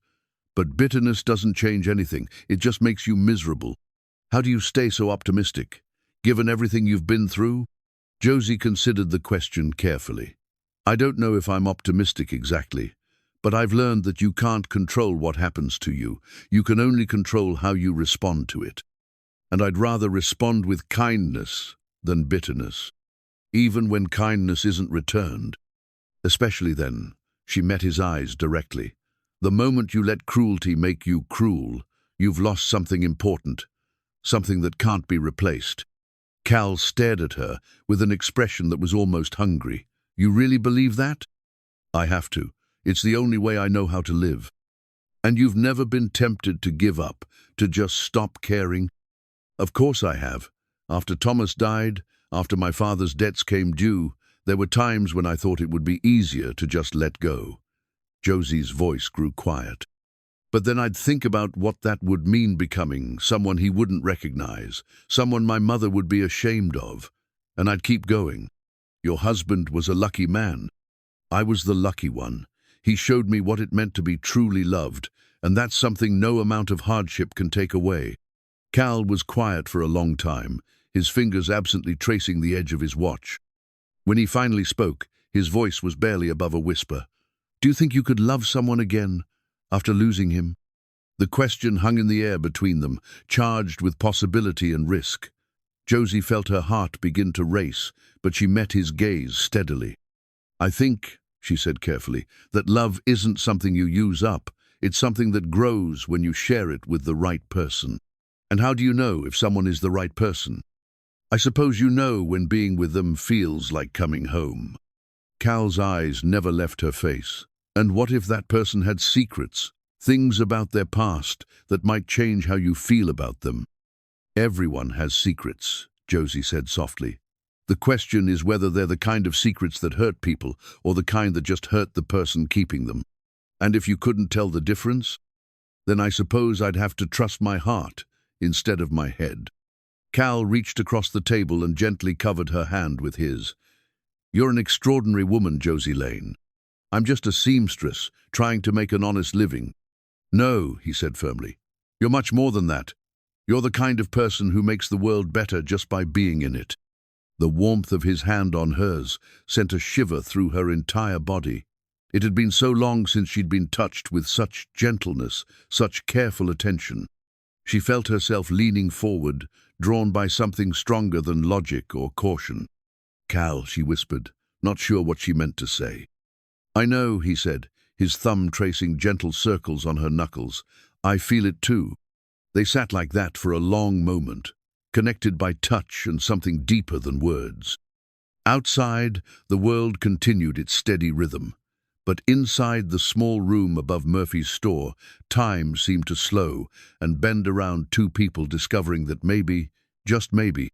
But bitterness doesn't change anything. It just makes you miserable. How do you stay so optimistic, given everything you've been through? Josie considered the question carefully. "I don't know if I'm optimistic exactly, but I've learned that you can't control what happens to you. You can only control how you respond to it. And I'd rather respond with kindness than bitterness, even when kindness isn't returned. Especially then." She met his eyes directly. "The moment you let cruelty make you cruel, you've lost something important, something that can't be replaced." Cal stared at her with an expression that was almost hungry. "You really believe that?" "I have to. It's the only way I know how to live." "And you've never been tempted to give up, to just stop caring?" "Of course I have. After Thomas died, after my father's debts came due, there were times when I thought it would be easier to just let go." Josie's voice grew quiet. "But then I'd think about what that would mean, becoming someone he wouldn't recognize, someone my mother would be ashamed of, and I'd keep going. Your husband was a lucky man. I was the lucky one. He showed me what it meant to be truly loved, and that's something no amount of hardship can take away." Cal was quiet for a long time, his fingers absently tracing the edge of his watch. When he finally spoke, his voice was barely above a whisper. "Do you think you could love someone again, after losing him?" The question hung in the air between them, charged with possibility and risk. Josie felt her heart begin to race, but she met his gaze steadily. "I think," she said carefully, "that love isn't something you use up. It's something that grows when you share it with the right person." "And how do you know if someone is the right person?" "I suppose you know when being with them feels like coming home." Cal's eyes never left her face. "And what if that person had secrets, things about their past that might change how you feel about them?" "Everyone has secrets," Josie said softly. "The question is whether they're the kind of secrets that hurt people or the kind that just hurt the person keeping them. And if you couldn't tell the difference, then I suppose I'd have to trust my heart instead of my head." Cal reached across the table and gently covered her hand with his. "You're an extraordinary woman, Josie Lane. I'm just a seamstress, trying to make an honest living." "No," he said firmly. "You're much more than that. You're the kind of person who makes the world better just by being in it." The warmth of his hand on hers sent a shiver through her entire body. It had been so long since she'd been touched with such gentleness, such careful attention. She felt herself leaning forward, drawn by something stronger than logic or caution. "Cal," she whispered, not sure what she meant to say. "I know," he said, his thumb tracing gentle circles on her knuckles. "I feel it too." They sat like that for a long moment, connected by touch and something deeper than words. Outside, the world continued its steady rhythm. But inside the small room above Murphy's store, time seemed to slow and bend around two people discovering that maybe, just maybe,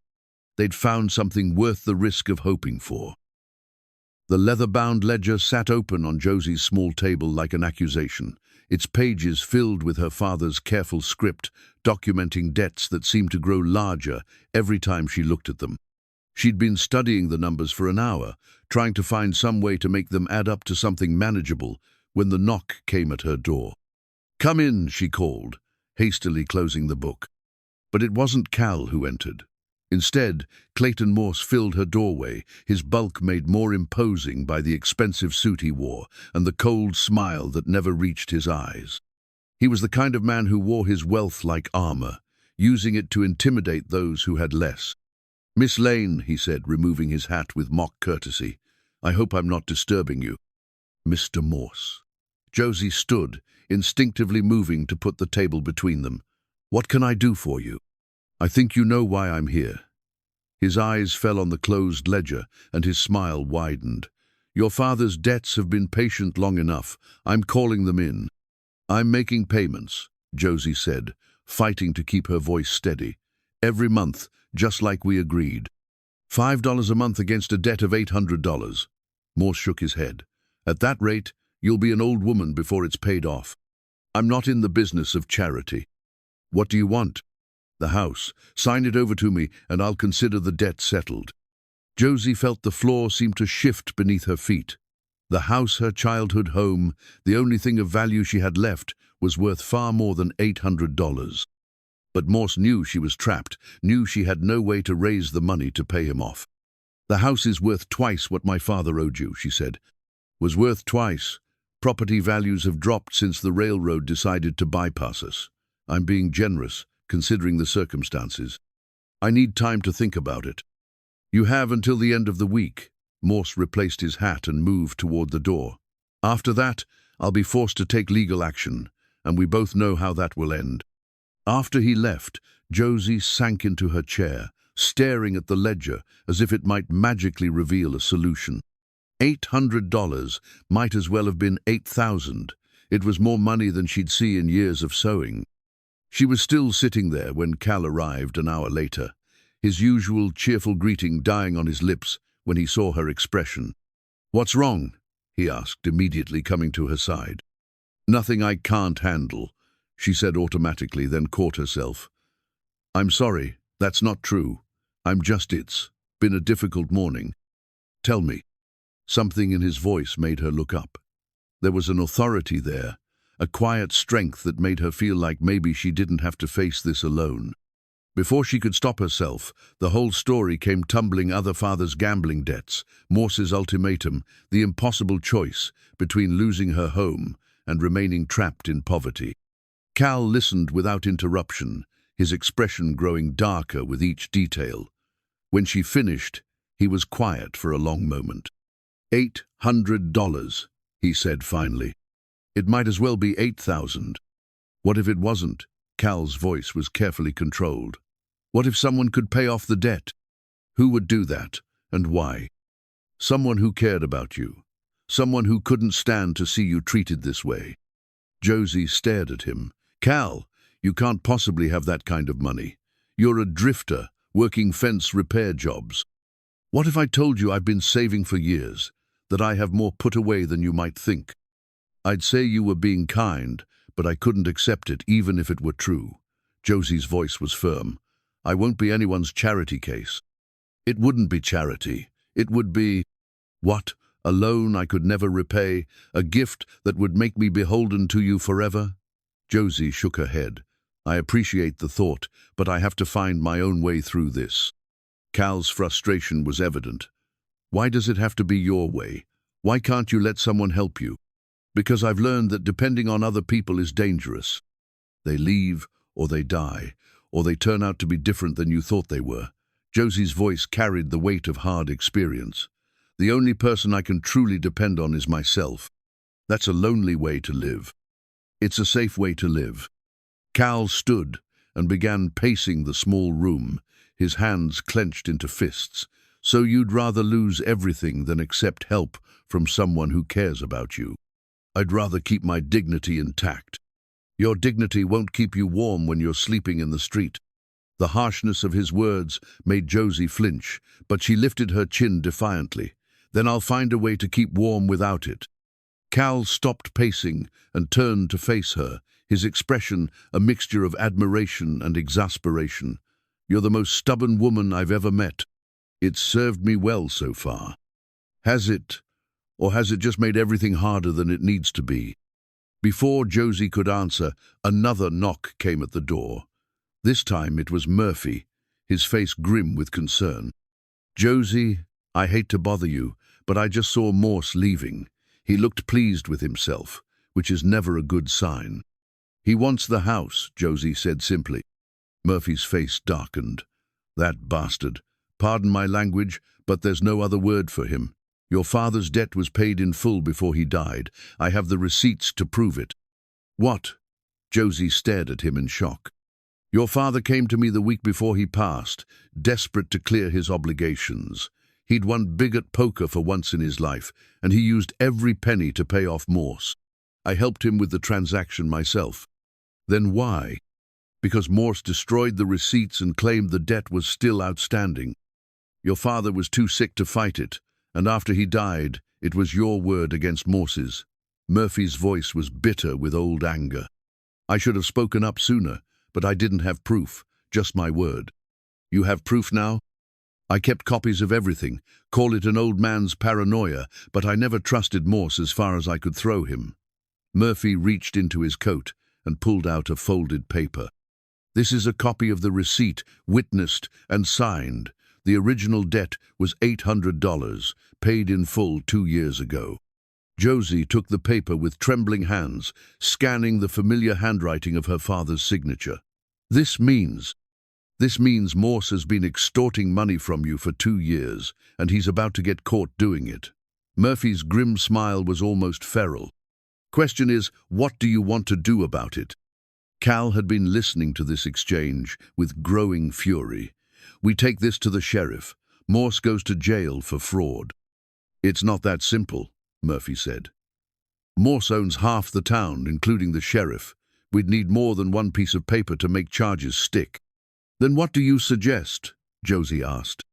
they'd found something worth the risk of hoping for. The leather-bound ledger sat open on Josie's small table like an accusation, its pages filled with her father's careful script, documenting debts that seemed to grow larger every time she looked at them. She'd been studying the numbers for an hour, trying to find some way to make them add up to something manageable, when the knock came at her door. "Come in," she called, hastily closing the book. But it wasn't Cal who entered. Instead, Clayton Morse filled her doorway, his bulk made more imposing by the expensive suit he wore and the cold smile that never reached his eyes. He was the kind of man who wore his wealth like armor, using it to intimidate those who had less. "Miss Lane," he said, removing his hat with mock courtesy, "I hope I'm not disturbing you." "Mr. Morse." Josie stood, instinctively moving to put the table between them. "What can I do for you?" "I think you know why I'm here." His eyes fell on the closed ledger, and his smile widened. "Your father's debts have been patient long enough. I'm calling them in." "I'm making payments," Josie said, fighting to keep her voice steady. "Every month, just like we agreed. $5 a month against a debt of $800. Morse shook his head. "At that rate, you'll be an old woman before it's paid off. I'm not in the business of charity." "What do you want?" "The house. Sign it over to me, and I'll consider the debt settled." Josie felt the floor seem to shift beneath her feet. The house, her childhood home, the only thing of value she had left, was worth far more than $800. But Morse knew she was trapped, knew she had no way to raise the money to pay him off. "The house is worth twice what my father owed you," she said. "Was worth twice. Property values have dropped since the railroad decided to bypass us. I'm being generous, considering the circumstances. I need time to think about it." "You have until the end of the week." Morse replaced his hat and moved toward the door. "After that, I'll be forced to take legal action, and we both know how that will end." After he left, Josie sank into her chair, staring at the ledger as if it might magically reveal a solution. $800 might as well have been $8,000. It was more money than she'd see in years of sewing. She was still sitting there when Cal arrived an hour later, his usual cheerful greeting dying on his lips when he saw her expression. "What's wrong?" he asked, immediately coming to her side. "Nothing I can't handle," she said automatically, then caught herself. "I'm sorry, that's not true. It's been a difficult morning. Tell me." Something in his voice made her look up. There was an authority there, a quiet strength that made her feel like maybe she didn't have to face this alone. Before she could stop herself, the whole story came tumbling: other father's gambling debts, Morse's ultimatum, the impossible choice between losing her home and remaining trapped in poverty. Cal listened without interruption, his expression growing darker with each detail. When she finished, he was quiet for a long moment. $800, he said finally. "It might as well be 8,000. What if it wasn't?" Cal's voice was carefully controlled. "What if someone could pay off the debt? Who would do that, and why? Someone who cared about you. Someone who couldn't stand to see you treated this way." Josie stared at him. "Cal, you can't possibly have that kind of money. You're a drifter, working fence repair jobs. What if I told you I've been saving for years, that I have more put away than you might think? I'd say you were being kind, but I couldn't accept it even if it were true." Josie's voice was firm. "I won't be anyone's charity case." "It wouldn't be charity. It would be—" "What? A loan I could never repay? A gift that would make me beholden to you forever?" Josie shook her head. "I appreciate the thought, but I have to find my own way through this." Cal's frustration was evident. "Why does it have to be your way? Why can't you let someone help you?" Because I've learned that depending on other people is dangerous. They leave, or they die, or they turn out to be different than you thought they were. Josie's voice carried the weight of hard experience. The only person I can truly depend on is myself. That's a lonely way to live. It's a safe way to live. Cal stood and began pacing the small room, his hands clenched into fists. So you'd rather lose everything than accept help from someone who cares about you? I'd rather keep my dignity intact. Your dignity won't keep you warm when you're sleeping in the street. The harshness of his words made Josie flinch, but she lifted her chin defiantly. Then I'll find a way to keep warm without it. Cal stopped pacing and turned to face her, his expression a mixture of admiration and exasperation. You're the most stubborn woman I've ever met. It's served me well so far. Has it, or has it just made everything harder than it needs to be? Before Josie could answer, another knock came at the door. This time it was Murphy, his face grim with concern. Josie, I hate to bother you, but I just saw Morse leaving. He looked pleased with himself, which is never a good sign. He wants the house, Josie said simply. Murphy's face darkened. That bastard. Pardon my language, but there's no other word for him. Your father's debt was paid in full before he died. I have the receipts to prove it. What? Josie stared at him in shock. Your father came to me the week before he passed, desperate to clear his obligations. He'd won big at poker for once in his life, and he used every penny to pay off Morse. I helped him with the transaction myself. Then why? Because Morse destroyed the receipts and claimed the debt was still outstanding. Your father was too sick to fight it, and after he died, it was your word against Morse's. Murphy's voice was bitter with old anger. I should have spoken up sooner, but I didn't have proof, just my word. You have proof now? I kept copies of everything. Call it an old man's paranoia, but I never trusted Morse as far as I could throw him. Murphy reached into his coat and pulled out a folded paper. This is a copy of the receipt, witnessed and signed. The original debt was $800, paid in full 2 years ago. Josie took the paper with trembling hands, scanning the familiar handwriting of her father's signature. This means Morse has been extorting money from you for 2 years, and he's about to get caught doing it. Murphy's grim smile was almost feral. Question is, what do you want to do about it? Cal had been listening to this exchange with growing fury. We take this to the sheriff. Morse goes to jail for fraud. It's not that simple, Murphy said. Morse owns half the town, including the sheriff. We'd need more than one piece of paper to make charges stick. Then what do you suggest? Josie asked.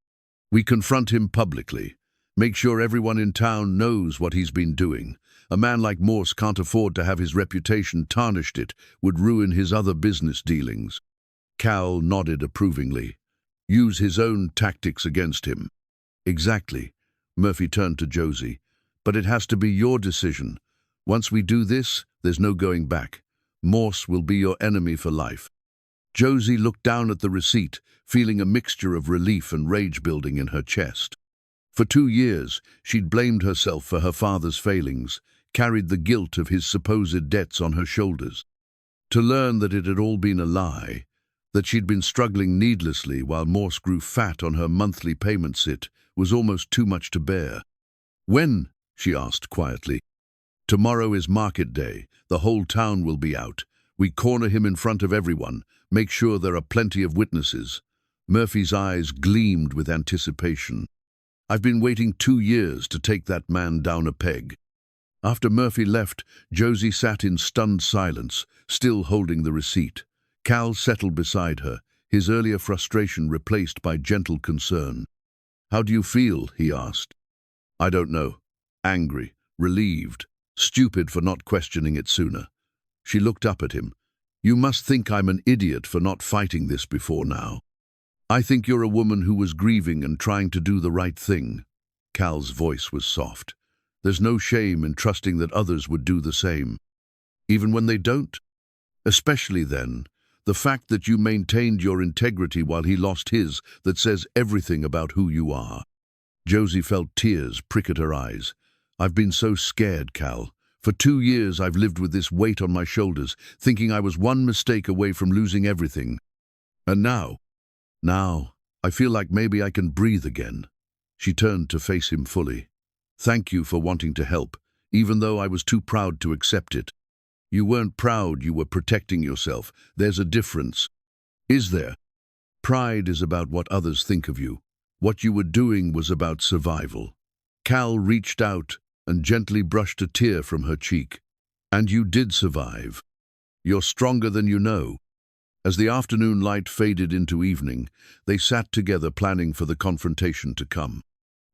We confront him publicly. Make sure everyone in town knows what he's been doing. A man like Morse can't afford to have his reputation tarnished. It would ruin his other business dealings. Cal nodded approvingly. Use his own tactics against him. Exactly. Murphy turned to Josie. But it has to be your decision. Once we do this, there's no going back. Morse will be your enemy for life. Josie looked down at the receipt, feeling a mixture of relief and rage building in her chest. For 2 years, she'd blamed herself for her father's failings, carried the guilt of his supposed debts on her shoulders. To learn that it had all been a lie, that she'd been struggling needlessly while Morse grew fat on her monthly payment sit, was almost too much to bear. When? She asked quietly. Tomorrow is market day. The whole town will be out. We corner him in front of everyone. Make sure there are plenty of witnesses. Murphy's eyes gleamed with anticipation. I've been waiting 2 years to take that man down a peg. After Murphy left, Josie sat in stunned silence, still holding the receipt. Cal settled beside her, his earlier frustration replaced by gentle concern. How do you feel? He asked. I don't know. Angry, relieved, stupid for not questioning it sooner. She looked up at him. You must think I'm an idiot for not fighting this before now. I think you're a woman who was grieving and trying to do the right thing. Cal's voice was soft. There's no shame in trusting that others would do the same. Even when they don't? Especially then. The fact that you maintained your integrity while he lost his, that says everything about who you are. Josie felt tears prick at her eyes. I've been so scared, Cal. For 2 years I've lived with this weight on my shoulders, thinking I was one mistake away from losing everything. And now, I feel like maybe I can breathe again." She turned to face him fully. "Thank you for wanting to help, even though I was too proud to accept it." "You weren't proud, you were protecting yourself. There's a difference." "Is there?" "Pride is about what others think of you. What you were doing was about survival." Cal reached out and gently brushed a tear from her cheek. "And you did survive. You're stronger than you know." As the afternoon light faded into evening, they sat together planning for the confrontation to come.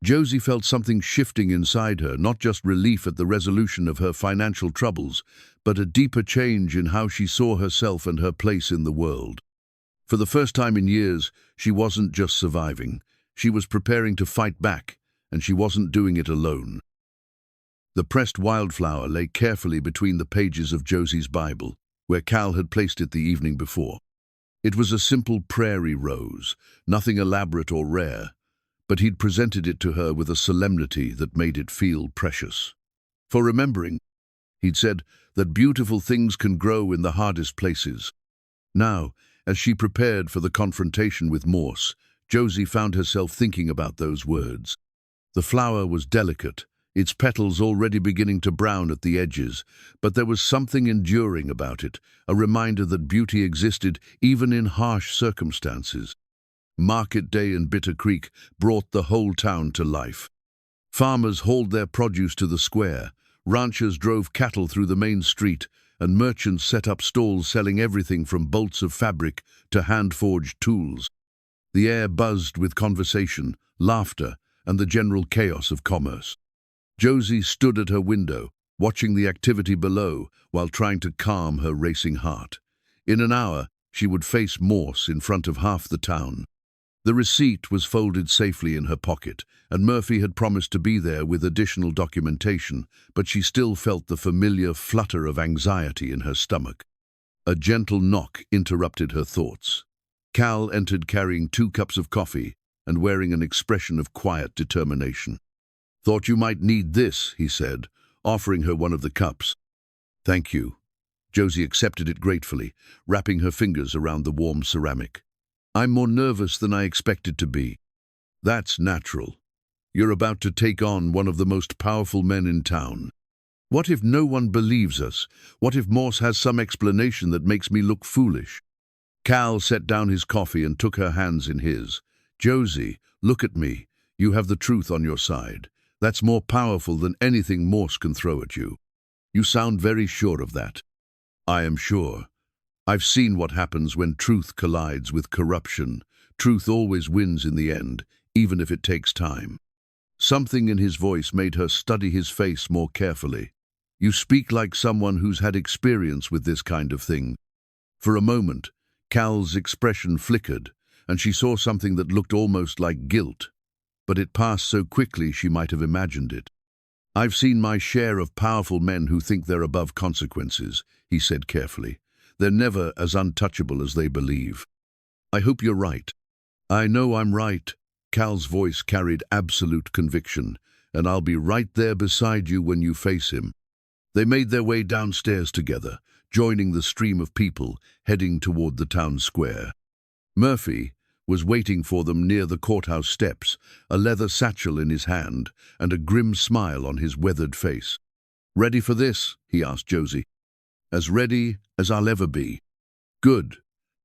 Josie felt something shifting inside her, not just relief at the resolution of her financial troubles, but a deeper change in how she saw herself and her place in the world. For the first time in years, she wasn't just surviving. She was preparing to fight back, and she wasn't doing it alone. The pressed wildflower lay carefully between the pages of Josie's Bible, where Cal had placed it the evening before. It was a simple prairie rose, nothing elaborate or rare, but he'd presented it to her with a solemnity that made it feel precious. For remembering, he'd said that beautiful things can grow in the hardest places. Now, as she prepared for the confrontation with Morse, Josie found herself thinking about those words. The flower was delicate, its petals already beginning to brown at the edges, but there was something enduring about it, a reminder that beauty existed even in harsh circumstances. Market day in Bitter Creek brought the whole town to life. Farmers hauled their produce to the square, ranchers drove cattle through the main street, and merchants set up stalls selling everything from bolts of fabric to hand-forged tools. The air buzzed with conversation, laughter, and the general chaos of commerce. Josie stood at her window, watching the activity below while trying to calm her racing heart. In an hour, she would face Morse in front of half the town. The receipt was folded safely in her pocket, and Murphy had promised to be there with additional documentation, but she still felt the familiar flutter of anxiety in her stomach. A gentle knock interrupted her thoughts. Cal entered carrying 2 cups of coffee and wearing an expression of quiet determination. "Thought you might need this," he said, offering her one of the cups. "Thank you." Josie accepted it gratefully, wrapping her fingers around the warm ceramic. "I'm more nervous than I expected to be." "That's natural. You're about to take on one of the most powerful men in town. What if no one believes us? What if Morse has some explanation that makes me look foolish?" Cal set down his coffee and took her hands in his. "Josie, look at me. You have the truth on your side. That's more powerful than anything Morse can throw at you. You sound very sure of that." "I am sure. I've seen what happens when truth collides with corruption. Truth always wins in the end, even if it takes time." Something in his voice made her study his face more carefully. "You speak like someone who's had experience with this kind of thing." For a moment, Cal's expression flickered, and she saw something that looked almost like guilt. But it passed so quickly she might have imagined it. "I've seen my share of powerful men who think they're above consequences," he said carefully. "They're never as untouchable as they believe." "I hope you're right." "I know I'm right." Cal's voice carried absolute conviction. "And I'll be right there beside you when you face him." They made their way downstairs together, joining the stream of people heading toward the town square. Murphy was waiting for them near the courthouse steps, a leather satchel in his hand and a grim smile on his weathered face. "Ready for this?" he asked Josie. "As ready as I'll ever be." "Good,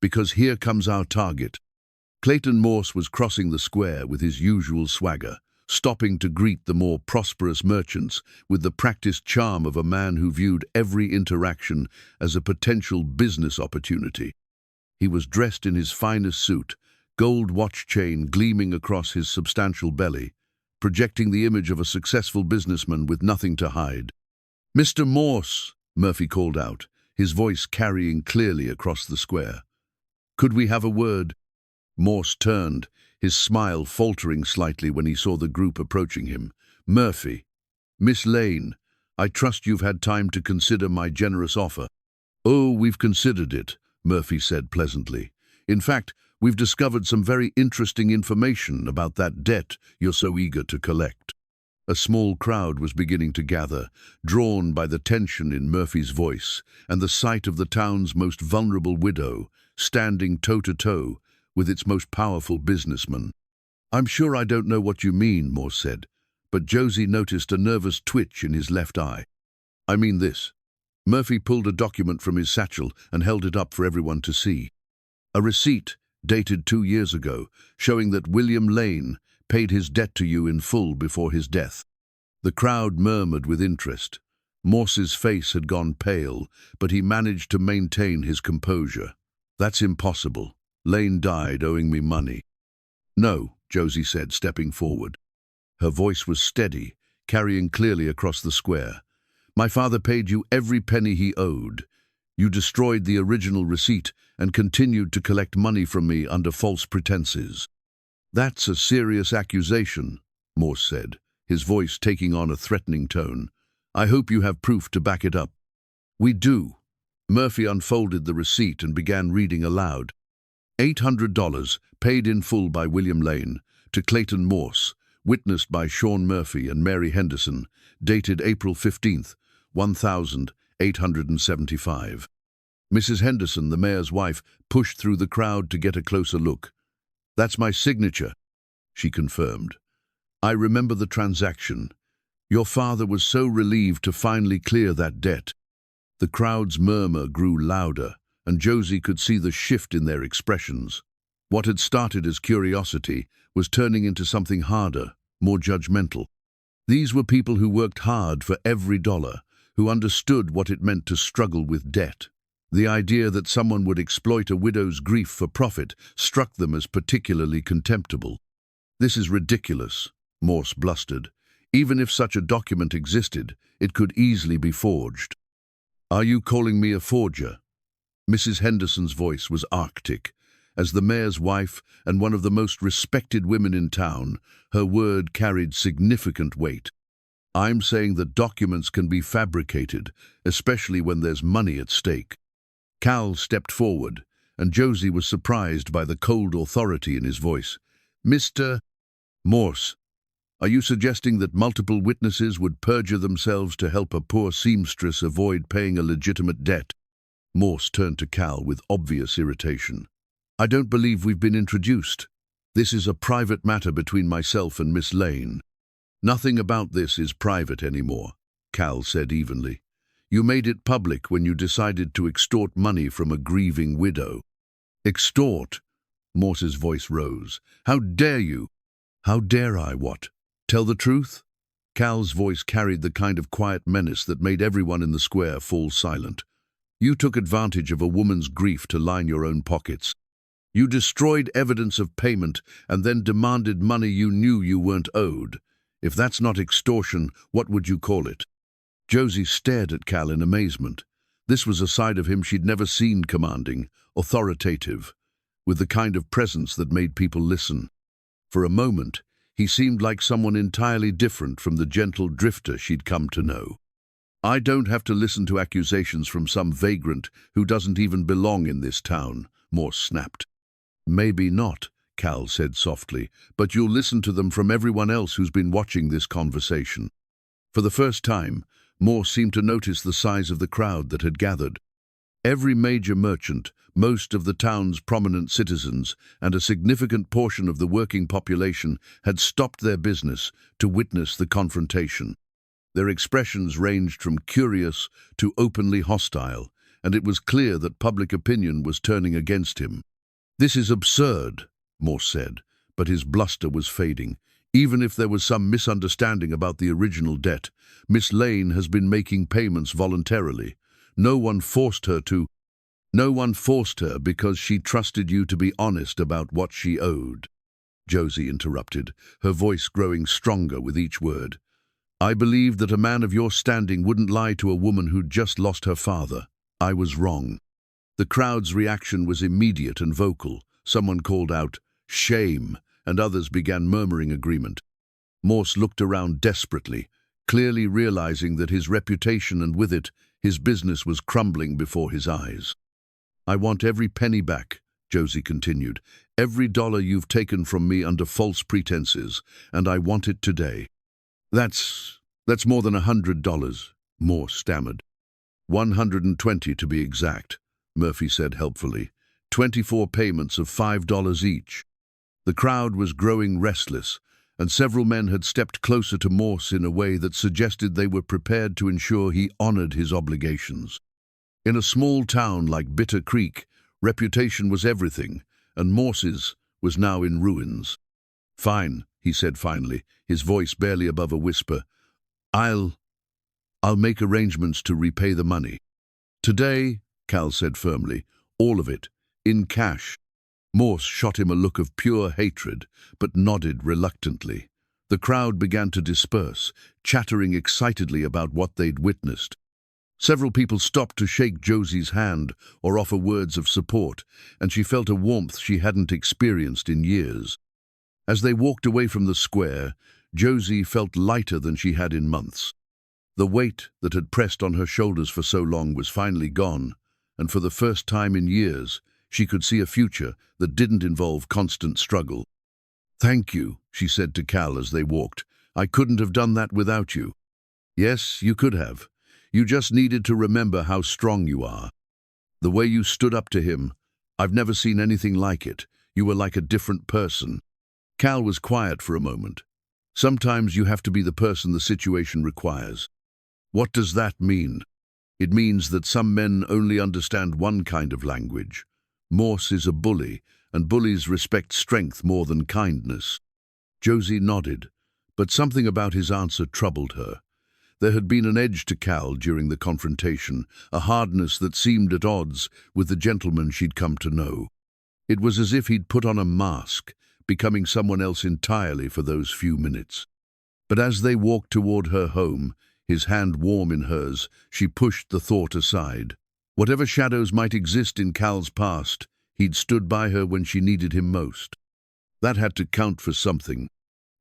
because here comes our target." Clayton Morse was crossing the square with his usual swagger, stopping to greet the more prosperous merchants with the practiced charm of a man who viewed every interaction as a potential business opportunity. He was dressed in his finest suit, gold watch chain gleaming across his substantial belly, projecting the image of a successful businessman with nothing to hide. "Mr. Morse," Murphy called out, his voice carrying clearly across the square. "Could we have a word?" Morse turned, his smile faltering slightly when he saw the group approaching him. "Murphy. Miss Lane, I trust you've had time to consider my generous offer." "Oh, we've considered it," Murphy said pleasantly. "In fact, we've discovered some very interesting information about that debt you're so eager to collect." A small crowd was beginning to gather, drawn by the tension in Murphy's voice and the sight of the town's most vulnerable widow, standing toe-to-toe with its most powerful businessman. "I'm sure I don't know what you mean," Morse said, but Josie noticed a nervous twitch in his left eye. "I mean this." Murphy pulled a document from his satchel and held it up for everyone to see. A receipt, dated 2 years ago, showing that William Lane paid his debt to you in full before his death. The crowd murmured with interest. Morse's face had gone pale, but he managed to maintain his composure. "That's impossible. Lane died owing me money." "No," Josie said, stepping forward. Her voice was steady, carrying clearly across the square. "My father paid you every penny he owed. You destroyed the original receipt and continued to collect money from me under false pretenses." "That's a serious accusation," Morse said, his voice taking on a threatening tone. "I hope you have proof to back it up." "We do." Murphy unfolded the receipt and began reading aloud. $800, paid in full by William Lane, to Clayton Morse, witnessed by Sean Murphy and Mary Henderson, dated April 15th, 1875. Mrs. Henderson, the mayor's wife, pushed through the crowd to get a closer look. "That's my signature," she confirmed. "I remember the transaction. Your father was so relieved to finally clear that debt." The crowd's murmur grew louder, and Josie could see the shift in their expressions. What had started as curiosity was turning into something harder, more judgmental. These were people who worked hard for every dollar, who understood what it meant to struggle with debt. The idea that someone would exploit a widow's grief for profit struck them as particularly contemptible. "This is ridiculous," Morse blustered. "Even if such a document existed, it could easily be forged." "Are you calling me a forger?" Mrs. Henderson's voice was arctic. As the mayor's wife and one of the most respected women in town, her word carried significant weight. "I'm saying that documents can be fabricated, especially when there's money at stake." Cal stepped forward, and Josie was surprised by the cold authority in his voice. "Mr. Morse, are you suggesting that multiple witnesses would perjure themselves to help a poor seamstress avoid paying a legitimate debt?" Morse turned to Cal with obvious irritation. "I don't believe we've been introduced. This is a private matter between myself and Miss Lane." "Nothing about this is private anymore," Cal said evenly. "You made it public when you decided to extort money from a grieving widow." "Extort?" Morse's voice rose. "How dare you?" "How dare I what? Tell the truth?" Cal's voice carried the kind of quiet menace that made everyone in the square fall silent. "You took advantage of a woman's grief to line your own pockets. You destroyed evidence of payment and then demanded money you knew you weren't owed. If that's not extortion, what would you call it?" Josie stared at Cal in amazement. This was a side of him she'd never seen: commanding, authoritative, with the kind of presence that made people listen. For a moment, he seemed like someone entirely different from the gentle drifter she'd come to know. "I don't have to listen to accusations from some vagrant who doesn't even belong in this town," Morse snapped. "Maybe not," Cal said softly, "but you'll listen to them from everyone else who's been watching this conversation." For the first time, Morse seemed to notice the size of the crowd that had gathered. Every major merchant, most of the town's prominent citizens, and a significant portion of the working population had stopped their business to witness the confrontation. Their expressions ranged from curious to openly hostile, and it was clear that public opinion was turning against him. "This is absurd," Morse said, but his bluster was fading. "Even if there was some misunderstanding about the original debt, Miss Lane has been making payments voluntarily. No one forced her to. No one forced her because she trusted you to be honest about what she owed." Josie interrupted, her voice growing stronger with each word. "I believed that a man of your standing wouldn't lie to a woman who'd just lost her father. I was wrong." The crowd's reaction was immediate and vocal. Someone called out, "Shame," and others began murmuring agreement. Morse looked around desperately, clearly realizing that his reputation and with it, his business was crumbling before his eyes. "I want every penny back," Josie continued. "Every dollar you've taken from me under false pretenses, and I want it today." That's more than $100, Morse stammered. 120 to be exact, Murphy said helpfully. 24 payments of $5 each. The crowd was growing restless, and several men had stepped closer to Morse in a way that suggested they were prepared to ensure he honored his obligations. In a small town like Bitter Creek, reputation was everything, and Morse's was now in ruins. "Fine," he said finally, his voice barely above a whisper. I'll make arrangements to repay the money." "Today," Cal said firmly, "all of it, in cash." Morse shot him a look of pure hatred, but nodded reluctantly. The crowd began to disperse, chattering excitedly about what they'd witnessed. Several people stopped to shake Josie's hand or offer words of support, and she felt a warmth she hadn't experienced in years. As they walked away from the square, Josie felt lighter than she had in months. The weight that had pressed on her shoulders for so long was finally gone, and for the first time in years, she could see a future that didn't involve constant struggle. "Thank you," she said to Cal as they walked. "I couldn't have done that without you." "Yes, you could have. You just needed to remember how strong you are. The way you stood up to him, I've never seen anything like it. You were like a different person." Cal was quiet for a moment. "Sometimes you have to be the person the situation requires." "What does that mean?" "It means that some men only understand one kind of language. Morse is a bully, and bullies respect strength more than kindness." Josie nodded, but something about his answer troubled her. There had been an edge to Cal during the confrontation, a hardness that seemed at odds with the gentleman she'd come to know. It was as if he'd put on a mask, becoming someone else entirely for those few minutes. But as they walked toward her home, his hand warm in hers, she pushed the thought aside. Whatever shadows might exist in Cal's past, he'd stood by her when she needed him most. That had to count for something.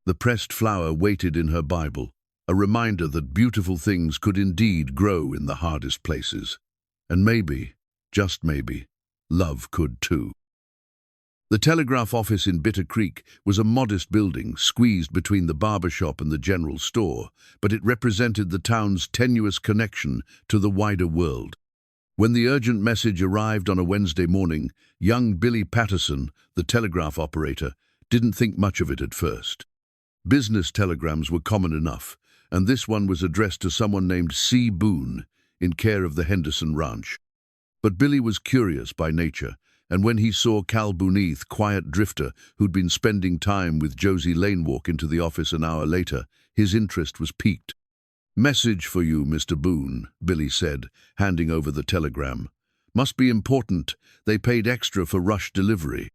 The pressed flower waited in her Bible, a reminder that beautiful things could indeed grow in the hardest places. And maybe, just maybe, love could too. The telegraph office in Bitter Creek was a modest building squeezed between the barber shop and the general store, but it represented the town's tenuous connection to the wider world. When the urgent message arrived on a Wednesday morning, young Billy Patterson, the telegraph operator, didn't think much of it at first. Business telegrams were common enough, and this one was addressed to someone named C. Boone, in care of the Henderson Ranch. But Billy was curious by nature, and when he saw Calder Boone, quiet drifter who'd been spending time with Josie Lane, walk into the office an hour later, his interest was piqued. "Message for you, Mr. Boone," Billy said, handing over the telegram. "Must be important. They paid extra for rush delivery."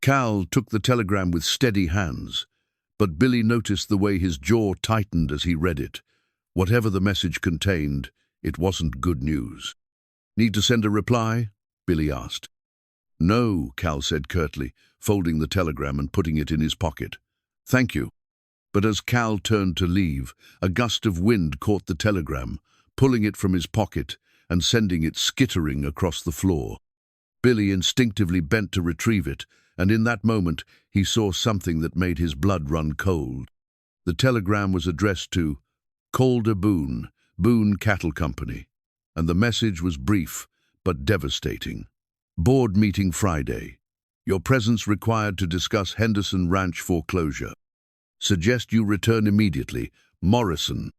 Cal took the telegram with steady hands, but Billy noticed the way his jaw tightened as he read it. Whatever the message contained, it wasn't good news. "Need to send a reply?" Billy asked. "No," Cal said curtly, folding the telegram and putting it in his pocket. "Thank you." But as Cal turned to leave, a gust of wind caught the telegram, pulling it from his pocket and sending it skittering across the floor. Billy instinctively bent to retrieve it, and in that moment he saw something that made his blood run cold. The telegram was addressed to Calder Boone, Boone Cattle Company, and the message was brief but devastating. "Board meeting Friday. Your presence required to discuss Henderson Ranch foreclosure. Suggest you return immediately. Morrison."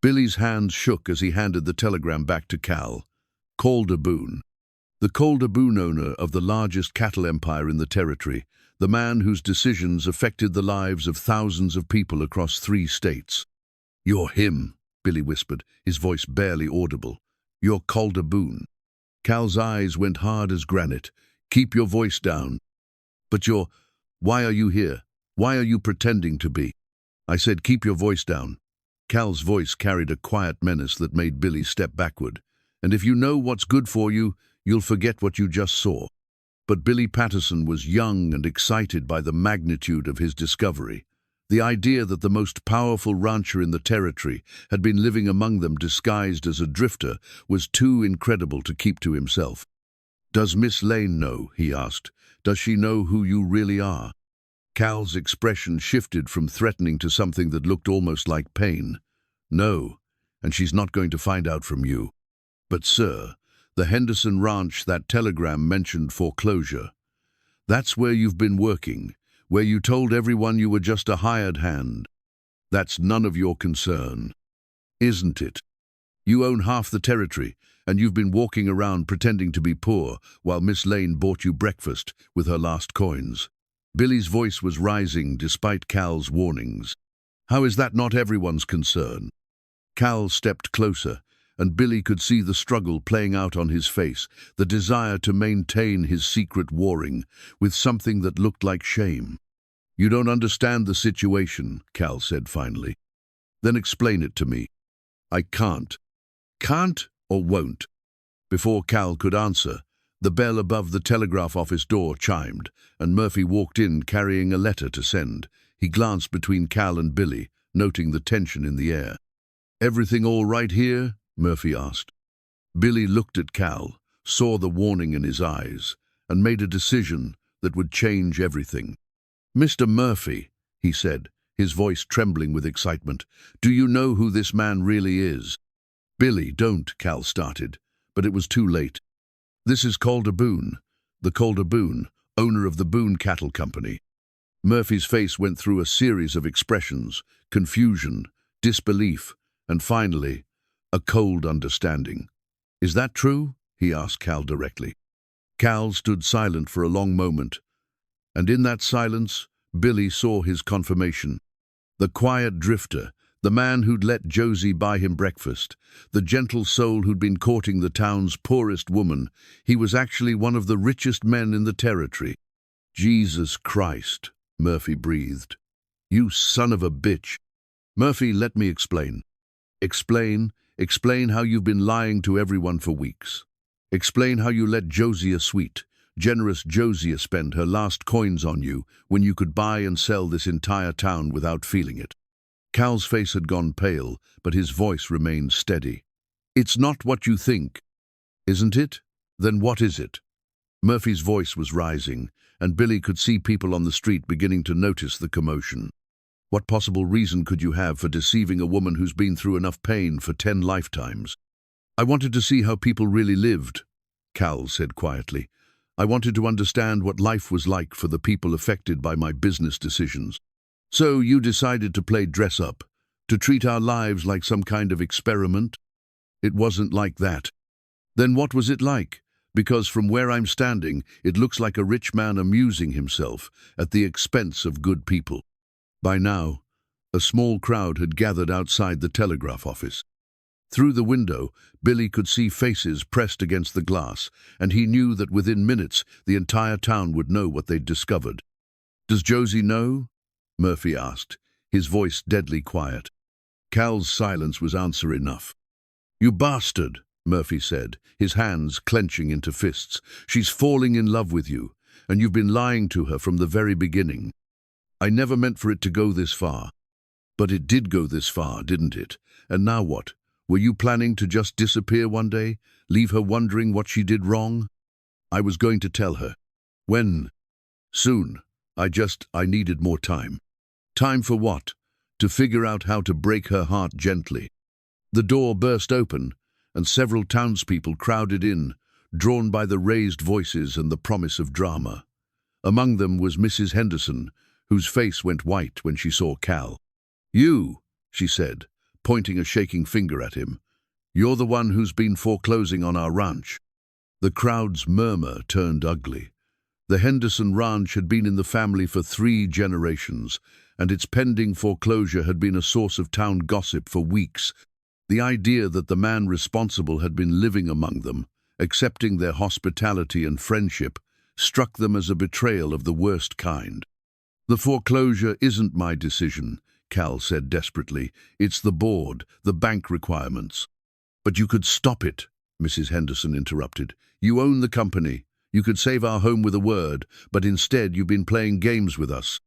Billy's hands shook as he handed the telegram back to Cal. Calder Boone. The Calder Boone owner of the largest cattle empire in the territory, the man whose decisions affected the lives of thousands of people across 3 states. "You're him," Billy whispered, his voice barely audible. "You're Calder Boone." Cal's eyes went hard as granite. "Keep your voice down." "But why are you here? Why are you pretending to be?" "I said keep your voice down." Cal's voice carried a quiet menace that made Billy step backward. "And if you know what's good for you, you'll forget what you just saw." But Billy Patterson was young and excited by the magnitude of his discovery. The idea that the most powerful rancher in the territory had been living among them disguised as a drifter was too incredible to keep to himself. "Does Miss Lane know?" he asked. "Does she know who you really are?" Cal's expression shifted from threatening to something that looked almost like pain. "No, and she's not going to find out from you." "But, sir, the Henderson Ranch, that telegram mentioned foreclosure. That's where you've been working, where you told everyone you were just a hired hand. That's none of your concern, isn't it? You own half the territory, and you've been walking around pretending to be poor while Miss Lane bought you breakfast with her last coins." Billy's voice was rising despite Cal's warnings. "How is that not everyone's concern?" Cal stepped closer, and Billy could see the struggle playing out on his face, the desire to maintain his secret warring with something that looked like shame. "You don't understand the situation," Cal said finally. "Then explain it to me." "I can't." "Can't or won't?" Before Cal could answer, the bell above the telegraph office door chimed, and Murphy walked in carrying a letter to send. He glanced between Cal and Billy, noting the tension in the air. "Everything all right here?" Murphy asked. Billy looked at Cal, saw the warning in his eyes, and made a decision that would change everything. "Mr. Murphy," he said, his voice trembling with excitement, "do you know who this man really is?" "Billy, don't," Cal started, but it was too late. "This is Calder Boone, the Calder Boone, owner of the Boone Cattle Company." Murphy's face went through a series of expressions: confusion, disbelief, and finally, a cold understanding. "Is that true?" he asked Cal directly. Cal stood silent for a long moment, and in that silence, Billy saw his confirmation. The quiet drifter, the man who'd let Josie buy him breakfast, the gentle soul who'd been courting the town's poorest woman, he was actually one of the richest men in the territory. "Jesus Christ," Murphy breathed. "You son of a bitch." "Murphy, let me explain." Explain how you've been lying to everyone for weeks. Explain how you let Josie sweet, generous Josie spend her last coins on you when you could buy and sell this entire town without feeling it." Cal's face had gone pale, but his voice remained steady. "It's not what you think." "Isn't it? Then what is it?" Murphy's voice was rising, and Billy could see people on the street beginning to notice the commotion. "What possible reason could you have for deceiving a woman who's been through enough pain for 10 lifetimes? "I wanted to see how people really lived," Cal said quietly. "I wanted to understand what life was like for the people affected by my business decisions. So you decided to play dress-up, to treat our lives like some kind of experiment?" "It wasn't like that." "Then what was it like? Because from where I'm standing, it looks like a rich man amusing himself at the expense of good people." By now, a small crowd had gathered outside the telegraph office. Through the window, Billy could see faces pressed against the glass, and he knew that within minutes the entire town would know what they'd discovered. "Does Josie know?" Murphy asked, his voice deadly quiet. Cal's silence was answer enough. "You bastard," Murphy said, his hands clenching into fists. "She's falling in love with you, and you've been lying to her from the very beginning. I never meant for it to go this far." "But it did go this far, didn't it? And now what? Were you planning to just disappear one day, leave her wondering what she did wrong?" "I was going to tell her." "When?" "Soon. I needed more time." "Time for what?" "To figure out how to break her heart gently." The door burst open, and several townspeople crowded in, drawn by the raised voices and the promise of drama. Among them was Mrs. Henderson, whose face went white when she saw Cal. "You," she said, pointing a shaking finger at him. "You're the one who's been foreclosing on our ranch." The crowd's murmur turned ugly. The Henderson Ranch had been in the family for 3 generations, and its pending foreclosure had been a source of town gossip for weeks. The idea that the man responsible had been living among them, accepting their hospitality and friendship, struck them as a betrayal of the worst kind. "The foreclosure isn't my decision," Cal said desperately. "It's the board, the bank requirements." "But you could stop it," Mrs. Henderson interrupted. "You own the company. You could save our home with a word, but instead you've been playing games with us."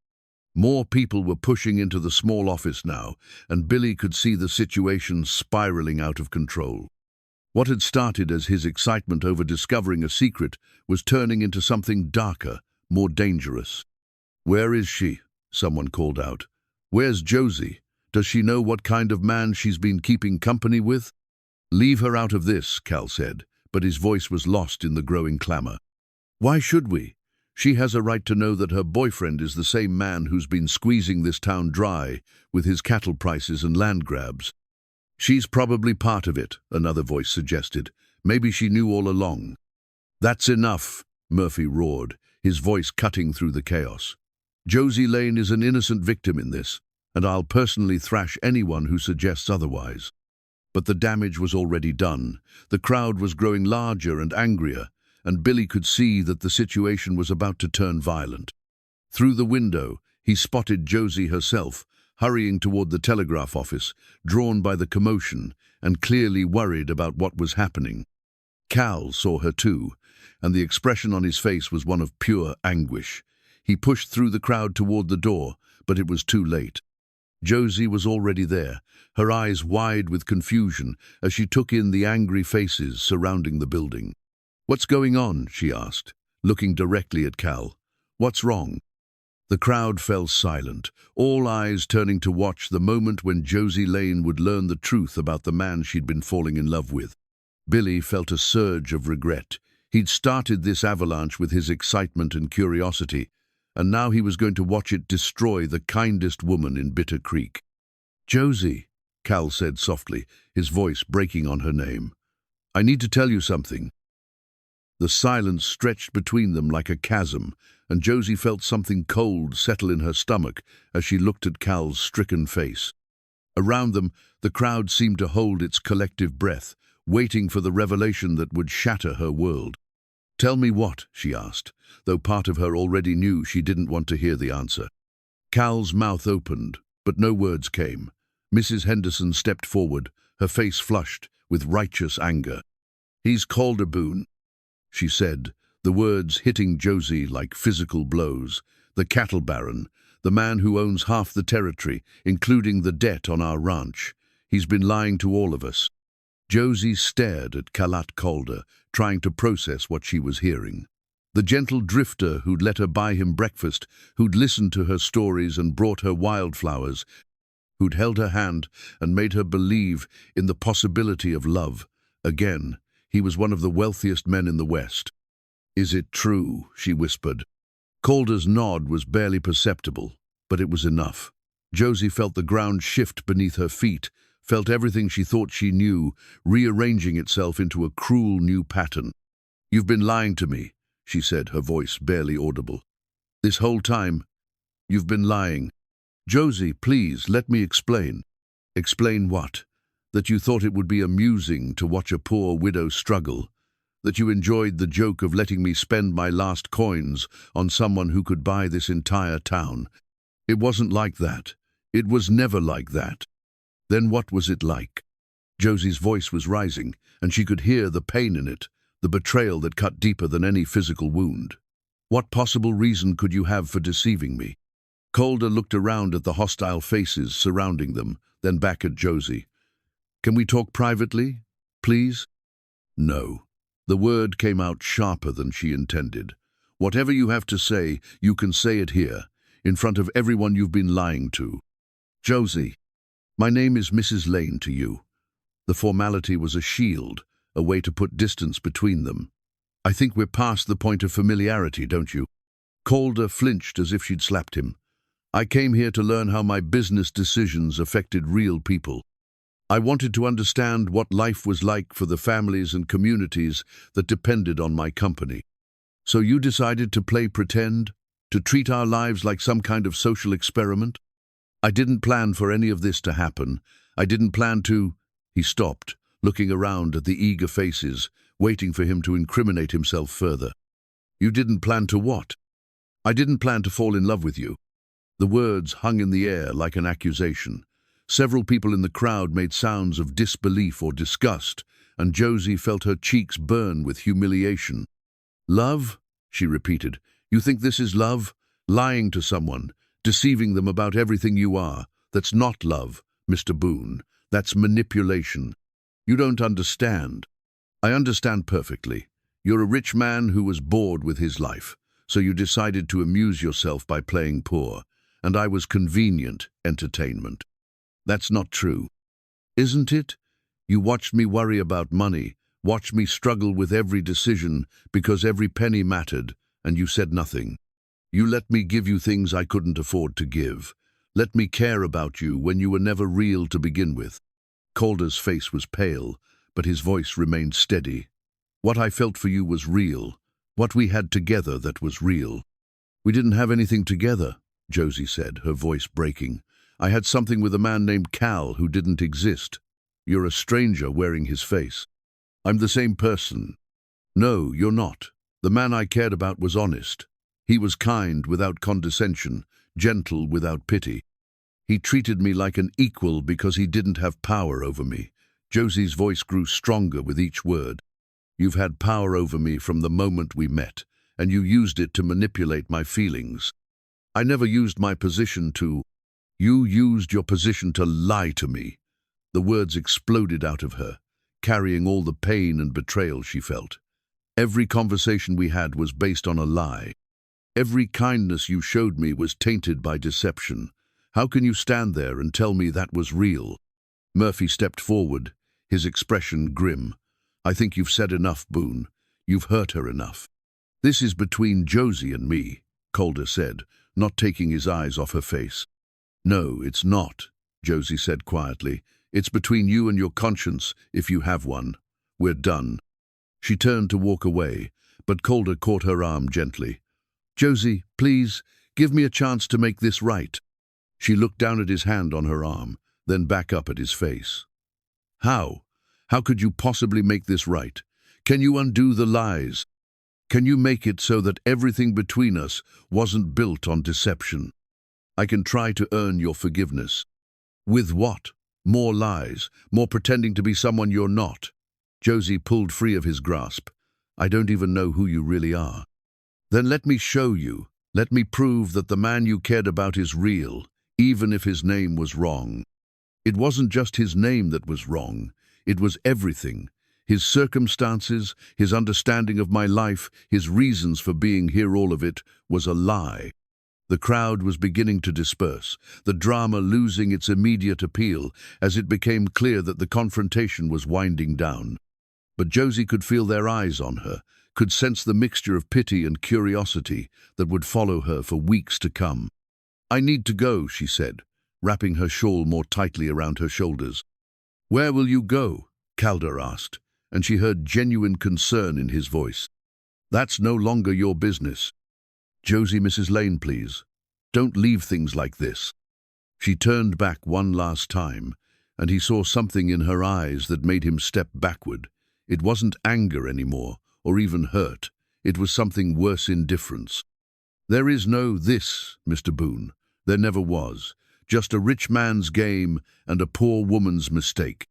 More people were pushing into the small office now, and Billy could see the situation spiraling out of control. What had started as his excitement over discovering a secret was turning into something darker, more dangerous. "Where is she?" someone called out. "Where's Josie? Does she know what kind of man she's been keeping company with?" "Leave her out of this," Cal said, but his voice was lost in the growing clamor. "Why should we? She has a right to know that her boyfriend is the same man who's been squeezing this town dry with his cattle prices and land grabs." "She's probably part of it," another voice suggested. "Maybe she knew all along." "That's enough," Murphy roared, his voice cutting through the chaos. "Josie Lane is an innocent victim in this, and I'll personally thrash anyone who suggests otherwise." But the damage was already done. The crowd was growing larger and angrier, and Billy could see that the situation was about to turn violent. Through the window, he spotted Josie herself, hurrying toward the telegraph office, drawn by the commotion and clearly worried about what was happening. Cal saw her too, and the expression on his face was one of pure anguish. He pushed through the crowd toward the door, but it was too late. Josie was already there, her eyes wide with confusion as she took in the angry faces surrounding the building. "What's going on?" she asked, looking directly at Cal. "What's wrong?" The crowd fell silent, all eyes turning to watch the moment when Josie Lane would learn the truth about the man she'd been falling in love with. Billy felt a surge of regret. He'd started this avalanche with his excitement and curiosity, and now he was going to watch it destroy the kindest woman in Bitter Creek. "Josie," Cal said softly, his voice breaking on her name. "I need to tell you something." The silence stretched between them like a chasm, and Josie felt something cold settle in her stomach as she looked at Cal's stricken face. Around them, the crowd seemed to hold its collective breath, waiting for the revelation that would shatter her world. "Tell me what?" she asked, though part of her already knew she didn't want to hear the answer. Cal's mouth opened, but no words came. Mrs. Henderson stepped forward, her face flushed with righteous anger. "He's Calder Boone," she said, the words hitting Josie like physical blows. "The cattle baron, the man who owns half the territory, including the debt on our ranch. He's been lying to all of us." Josie stared at Calder, trying to process what she was hearing. The gentle drifter who'd let her buy him breakfast, who'd listened to her stories and brought her wildflowers, who'd held her hand and made her believe in the possibility of love. Again, he was one of the wealthiest men in the West. "Is it true?" she whispered. Calder's nod was barely perceptible, but it was enough. Josie felt the ground shift beneath her feet, felt everything she thought she knew, rearranging itself into a cruel new pattern. "You've been lying to me," she said, her voice barely audible. "This whole time, you've been lying." "Josie, please, let me explain." "Explain what?" "That you thought it would be amusing to watch a poor widow struggle. That you enjoyed the joke of letting me spend my last coins on someone who could buy this entire town. It wasn't like that. It was never like that." "Then what was it like?" Josie's voice was rising, and she could hear the pain in it, the betrayal that cut deeper than any physical wound. "What possible reason could you have for deceiving me?" Calder looked around at the hostile faces surrounding them, then back at Josie. "Can we talk privately, please?" "No." The word came out sharper than she intended. "Whatever you have to say, you can say it here, in front of everyone you've been lying to." "Josie, my name is Mrs. Lane to you." The formality was a shield, a way to put distance between them. "I think we're past the point of familiarity, don't you?" Calder flinched as if she'd slapped him. "I came here to learn how my business decisions affected real people. I wanted to understand what life was like for the families and communities that depended on my company. So you decided to play pretend, to treat our lives like some kind of social experiment? I didn't plan for any of this to happen. I didn't plan to—" He stopped, looking around at the eager faces, waiting for him to incriminate himself further. "You didn't plan to what?" "I didn't plan to fall in love with you." The words hung in the air like an accusation. Several people in the crowd made sounds of disbelief or disgust, and Josie felt her cheeks burn with humiliation. "Love?" she repeated. "You think this is love? Lying to someone, deceiving them about everything you are. That's not love, Mr. Boone. That's manipulation. You don't understand." "I understand perfectly. You're a rich man who was bored with his life. So you decided to amuse yourself by playing poor, and I was convenient entertainment. That's not true, isn't it? You watched me worry about money, watched me struggle with every decision because every penny mattered, and you said nothing. You let me give you things I couldn't afford to give. Let me care about you when you were never real to begin with. Calder's face was pale, but his voice remained steady. What I felt for you was real. What we had together that was real. We didn't have anything together, Josie said, her voice breaking. I had something with a man named Cal who didn't exist. You're a stranger wearing his face. I'm the same person. No, you're not. The man I cared about was honest. He was kind without condescension, gentle without pity. He treated me like an equal because he didn't have power over me. Josie's voice grew stronger with each word. You've had power over me from the moment we met, and you used it to manipulate my feelings. I never used my position to... You used your position to lie to me. The words exploded out of her, carrying all the pain and betrayal she felt. Every conversation we had was based on a lie. Every kindness you showed me was tainted by deception. How can you stand there and tell me that was real? Murphy stepped forward, his expression grim. I think you've said enough, Boone. You've hurt her enough. This is between Josie and me, Calder said, not taking his eyes off her face. No, it's not, Josie said quietly. It's between you and your conscience, if you have one. We're done. She turned to walk away, but Calder caught her arm gently. Josie, please, give me a chance to make this right. She looked down at his hand on her arm, then back up at his face. How? How could you possibly make this right? Can you undo the lies? Can you make it so that everything between us wasn't built on deception? I can try to earn your forgiveness. With what? More lies, more pretending to be someone you're not. Josie pulled free of his grasp. I don't even know who you really are. Then let me show you. Let me prove that the man you cared about is real, even if his name was wrong. It wasn't just his name that was wrong. It was everything. His circumstances, his understanding of my life, his reasons for being here, all of it was a lie. The crowd was beginning to disperse, the drama losing its immediate appeal as it became clear that the confrontation was winding down. But Josie could feel their eyes on her, could sense the mixture of pity and curiosity that would follow her for weeks to come. I need to go, she said, wrapping her shawl more tightly around her shoulders. Where will you go? Calder asked, and she heard genuine concern in his voice. That's no longer your business. Josie, Mrs. Lane, please. Don't leave things like this. She turned back one last time, and he saw something in her eyes that made him step backward. It wasn't anger anymore, or even hurt. It was something worse, indifference. There is no this, Mr. Boone. There never was. Just a rich man's game and a poor woman's mistake.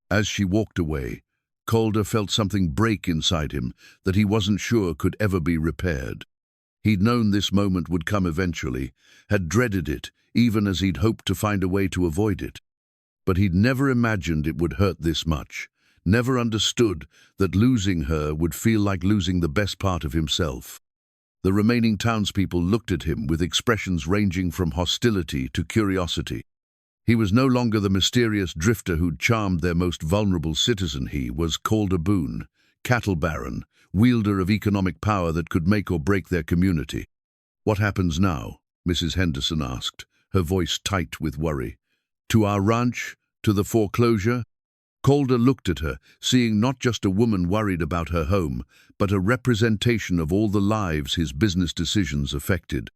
As she walked away, Calder felt something break inside him that he wasn't sure could ever be repaired. He'd known this moment would come eventually, had dreaded it, even as he'd hoped to find a way to avoid it. But he'd never imagined it would hurt this much, never understood that losing her would feel like losing the best part of himself. The remaining townspeople looked at him with expressions ranging from hostility to curiosity. He was no longer the mysterious drifter who'd charmed their most vulnerable citizen. He was Calder Boone, cattle baron, wielder of economic power that could make or break their community. What happens now? Mrs. Henderson asked, her voice tight with worry. To our ranch? To the foreclosure? Calder looked at her, seeing not just a woman worried about her home, but a representation of all the lives his business decisions affected.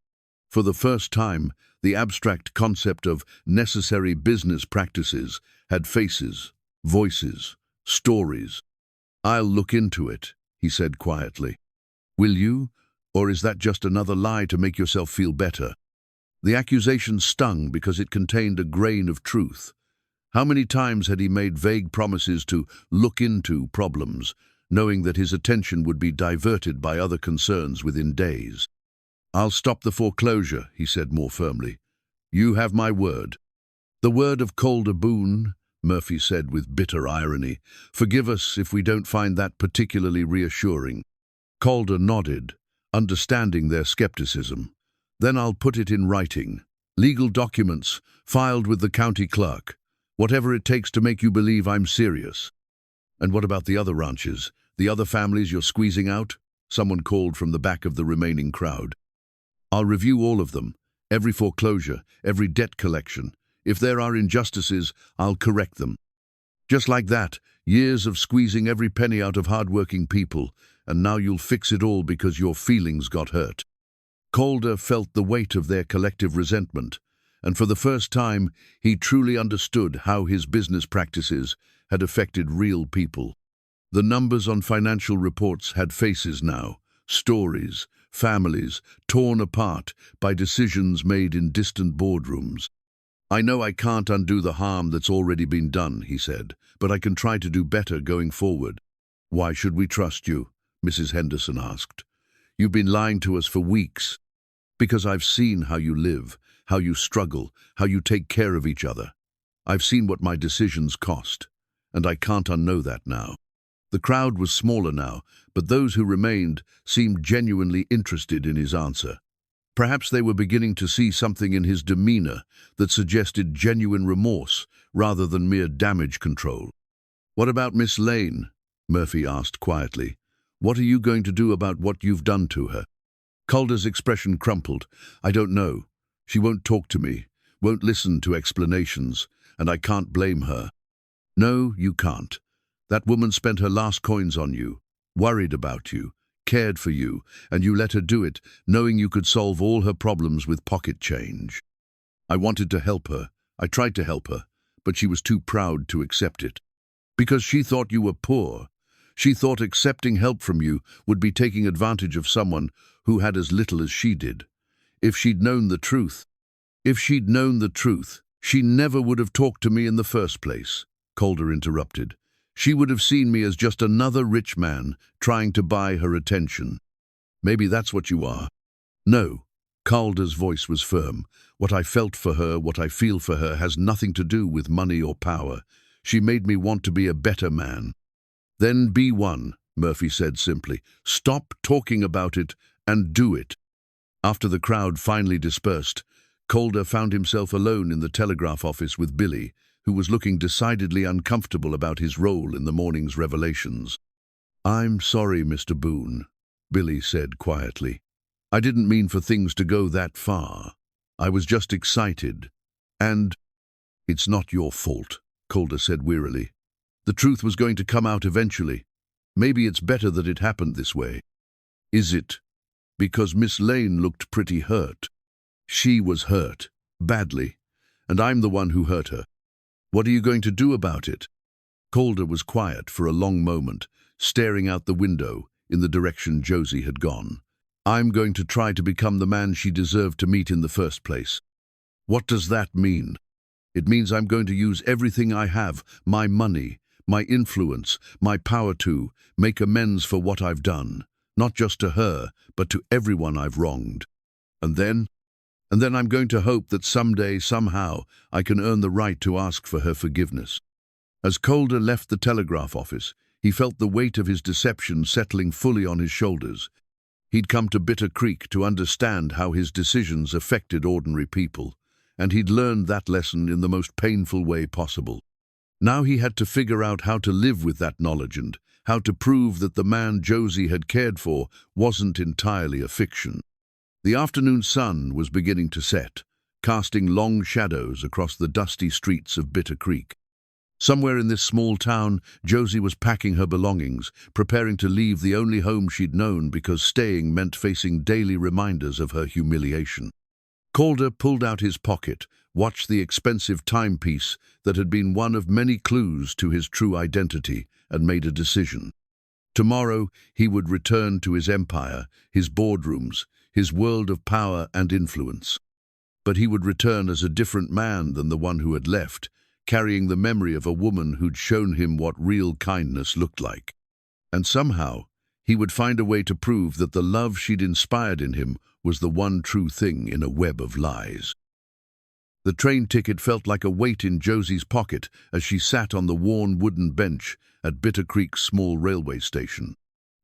For the first time, the abstract concept of necessary business practices had faces, voices, stories. I'll look into it, he said quietly. Will you? Or is that just another lie to make yourself feel better? The accusation stung because it contained a grain of truth. How many times had he made vague promises to look into problems, knowing that his attention would be diverted by other concerns within days? I'll stop the foreclosure, he said more firmly. You have my word. The word of Calder Boone, Murphy said with bitter irony. Forgive us if we don't find that particularly reassuring. Calder nodded. understanding their skepticism. Then I'll put it in writing. Legal documents, filed with the county clerk. Whatever it takes to make you believe I'm serious. And what about the other ranches? The other families you're squeezing out? Someone called from the back of the remaining crowd. I'll review all of them. Every foreclosure, every debt collection. If there are injustices, I'll correct them. Just like that, years of squeezing every penny out of hard-working people, and now you'll fix it all because your feelings got hurt. Calder felt the weight of their collective resentment, and for the first time, he truly understood how his business practices had affected real people. The numbers on financial reports had faces now, stories, families torn apart by decisions made in distant boardrooms. I know I can't undo the harm that's already been done, he said, but I can try to do better going forward. Why should we trust you? Mrs. Henderson asked. You've been lying to us for weeks. Because I've seen how you live, how you struggle, how you take care of each other. I've seen what my decisions cost, and I can't unknow that now. The crowd was smaller now, but those who remained seemed genuinely interested in his answer. Perhaps they were beginning to see something in his demeanor that suggested genuine remorse rather than mere damage control. What about Miss Lane? Murphy asked quietly. What are you going to do about what you've done to her? Calder's expression crumpled. I don't know. She won't talk to me, won't listen to explanations, and I can't blame her. No, you can't. That woman spent her last coins on you, worried about you, cared for you, and you let her do it, knowing you could solve all her problems with pocket change. I wanted to help her. I tried to help her, but she was too proud to accept it. Because she thought you were poor. She thought accepting help from you would be taking advantage of someone who had as little as she did. If she'd known the truth, she never would have talked to me in the first place, Calder interrupted. She would have seen me as just another rich man trying to buy her attention. Maybe that's what you are. No, Calder's voice was firm. What I felt for her, what I feel for her, has nothing to do with money or power. She made me want to be a better man. Then be one, Murphy said simply. Stop talking about it and do it. After the crowd finally dispersed, Calder found himself alone in the telegraph office with Billy, who was looking decidedly uncomfortable about his role in the morning's revelations. I'm sorry, Mr. Boone, Billy said quietly. I didn't mean for things to go that far. I was just excited. And it's not your fault, Calder said wearily. The truth was going to come out eventually. Maybe it's better that it happened this way. Is it? Because Miss Lane looked pretty hurt. She was hurt, badly, and I'm the one who hurt her. What are you going to do about it? Calder was quiet for a long moment, staring out the window in the direction Josie had gone. I'm going to try to become the man she deserved to meet in the first place. What does that mean? It means I'm going to use everything I have, my money, my influence, my power to make amends for what I've done, not just to her, but to everyone I've wronged. And then I'm going to hope that someday, somehow, I can earn the right to ask for her forgiveness. As Calder left the telegraph office, he felt the weight of his deception settling fully on his shoulders. He'd come to Bitter Creek to understand how his decisions affected ordinary people, and he'd learned that lesson in the most painful way possible. Now he had to figure out how to live with that knowledge and how to prove that the man Josie had cared for wasn't entirely a fiction. The afternoon sun was beginning to set, casting long shadows across the dusty streets of Bitter Creek. Somewhere in this small town, Josie was packing her belongings, preparing to leave the only home she'd known because staying meant facing daily reminders of her humiliation. Calder pulled out his pocket, watched the expensive timepiece that had been one of many clues to his true identity, and made a decision. Tomorrow he would return to his empire, his boardrooms, his world of power and influence. But he would return as a different man than the one who had left, carrying the memory of a woman who'd shown him what real kindness looked like. And somehow, he would find a way to prove that the love she'd inspired in him was the one true thing in a web of lies. The train ticket felt like a weight in Josie's pocket as she sat on the worn wooden bench at Bitter Creek's small railway station.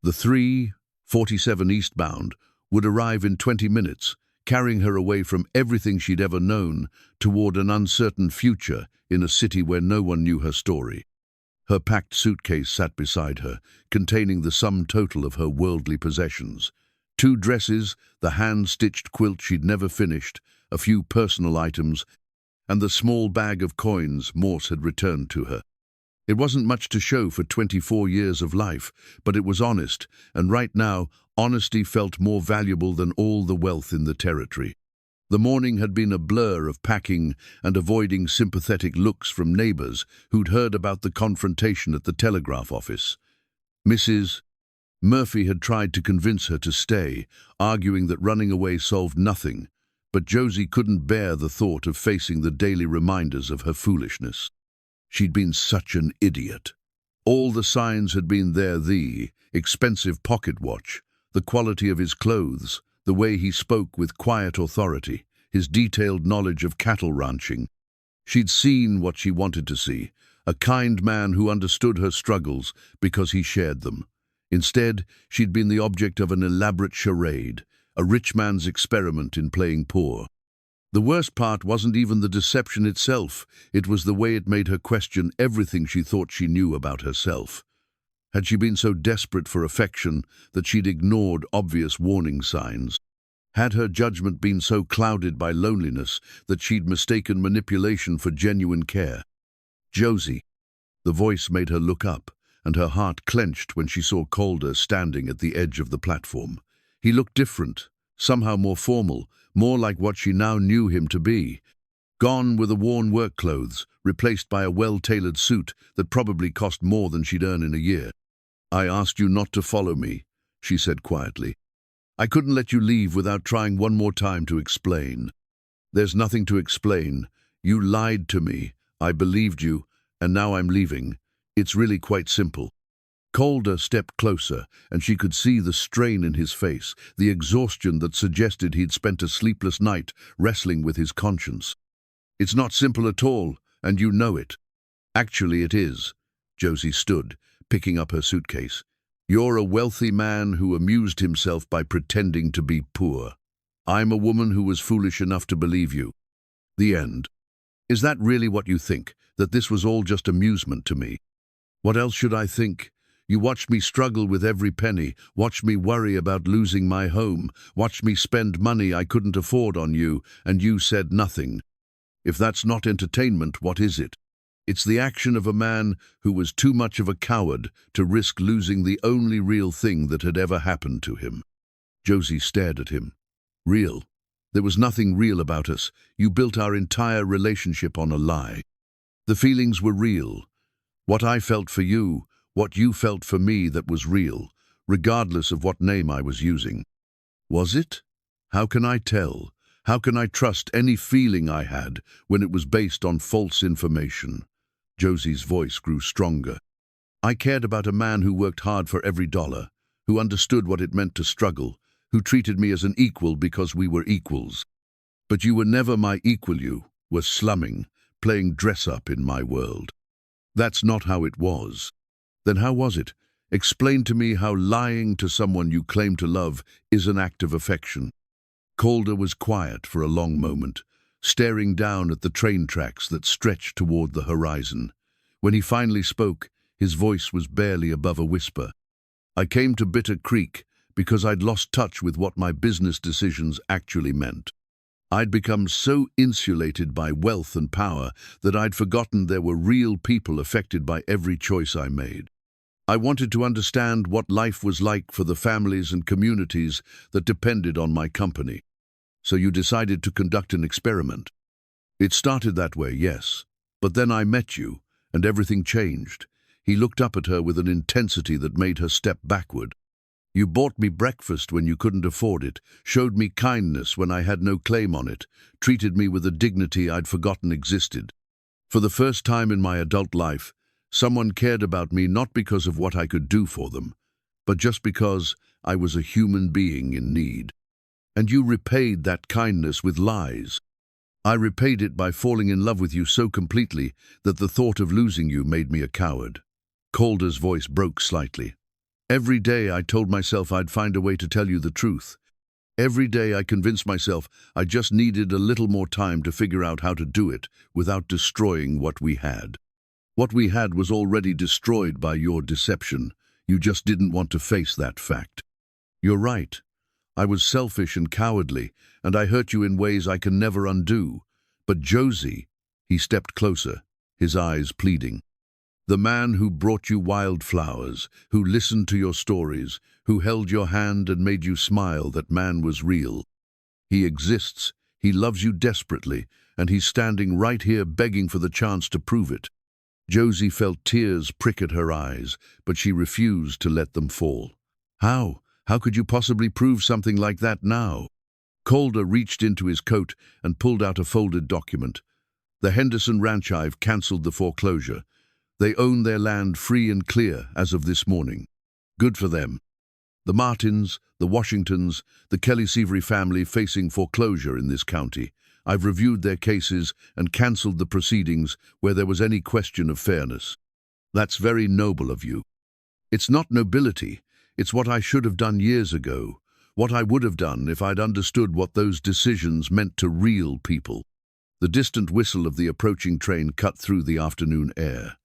The 3:47 eastbound would arrive in 20 minutes, carrying her away from everything she'd ever known toward an uncertain future in a city where no one knew her story. Her packed suitcase sat beside her, containing the sum total of her worldly possessions. 2 dresses, the hand-stitched quilt she'd never finished, a few personal items, and the small bag of coins Morse had returned to her. It wasn't much to show for 24 years of life, but it was honest, and right now, honesty felt more valuable than all the wealth in the territory. The morning had been a blur of packing and avoiding sympathetic looks from neighbors who'd heard about the confrontation at the telegraph office. Mrs. Murphy had tried to convince her to stay, arguing that running away solved nothing, but Josie couldn't bear the thought of facing the daily reminders of her foolishness. She'd been such an idiot. All the signs had been there: the expensive pocket watch, the quality of his clothes, the way he spoke with quiet authority, his detailed knowledge of cattle ranching. She'd seen what she wanted to see, a kind man who understood her struggles because he shared them. Instead, she'd been the object of an elaborate charade, a rich man's experiment in playing poor. The worst part wasn't even the deception itself, it was the way it made her question everything she thought she knew about herself. Had she been so desperate for affection that she'd ignored obvious warning signs? Had her judgment been so clouded by loneliness that she'd mistaken manipulation for genuine care? Josie. The voice made her look up, and her heart clenched when she saw Calder standing at the edge of the platform. He looked different, somehow more formal, more like what she now knew him to be. Gone were the worn work clothes, replaced by a well-tailored suit that probably cost more than she'd earn in a year. "I asked you not to follow me," she said quietly. "I couldn't let you leave without trying one more time to explain." "There's nothing to explain. You lied to me. I believed you, and now I'm leaving. It's really quite simple." Calder stepped closer, and she could see the strain in his face, the exhaustion that suggested he'd spent a sleepless night wrestling with his conscience. "It's not simple at all, and you know it." "Actually, it is." Josie stood, picking up her suitcase. "You're a wealthy man who amused himself by pretending to be poor. I'm a woman who was foolish enough to believe you. The end. Is that really what you think, that this was all just amusement to me?" "What else should I think? You watched me struggle with every penny, watched me worry about losing my home, watched me spend money I couldn't afford on you, and you said nothing. If that's not entertainment, what is it? It's the action of a man who was too much of a coward to risk losing the only real thing that had ever happened to him." Josie stared at him. "Real? There was nothing real about us. You built our entire relationship on a lie. The feelings were real. What I felt for you, what you felt for me, that was real, regardless of what name I was using." "Was it? How can I tell? How can I trust any feeling I had when it was based on false information?" Josie's voice grew stronger. "I cared about a man who worked hard for every dollar, who understood what it meant to struggle, who treated me as an equal because we were equals. But you were never my equal. You were slumming, playing dress-up in my world. That's not how it was." "Then how was it? Explain to me how lying to someone you claim to love is an act of affection." Calder was quiet for a long moment, staring down at the train tracks that stretched toward the horizon. When he finally spoke, his voice was barely above a whisper. "I came to Bitter Creek because I'd lost touch with what my business decisions actually meant. I'd become so insulated by wealth and power that I'd forgotten there were real people affected by every choice I made. I wanted to understand what life was like for the families and communities that depended on my company. So you decided to conduct an experiment." "It started that way, yes. But then I met you, and everything changed." He looked up at her with an intensity that made her step backward. "You bought me breakfast when you couldn't afford it, showed me kindness when I had no claim on it, treated me with a dignity I'd forgotten existed. For the first time in my adult life, someone cared about me not because of what I could do for them, but just because I was a human being in need. And you repaid that kindness with lies. I repaid it by falling in love with you so completely that the thought of losing you made me a coward." Calder's voice broke slightly. "Every day I told myself I'd find a way to tell you the truth. Every day I convinced myself I just needed a little more time to figure out how to do it without destroying what we had. What we had was already destroyed by your deception. You just didn't want to face that fact. You're right. I was selfish and cowardly, and I hurt you in ways I can never undo. But Josie, he stepped closer, his eyes pleading. The man who brought you wildflowers, who listened to your stories, who held your hand and made you smile, that man was real. He exists, he loves you desperately, and he's standing right here begging for the chance to prove it. Josie felt tears prick at her eyes, but she refused to let them fall. How? How could you possibly prove something like that now? Calder reached into his coat and pulled out a folded document. The Henderson Ranch I've cancelled the foreclosure. They own their land free and clear as of this morning. Good for them. The Martins, the Washingtons, the Kelly-Severy family facing foreclosure in this county. I've reviewed their cases and cancelled the proceedings where there was any question of fairness. That's very noble of you. It's not nobility. It's what I should have done years ago. What I would have done if I'd understood what those decisions meant to real people. The distant whistle of the approaching train cut through the afternoon air.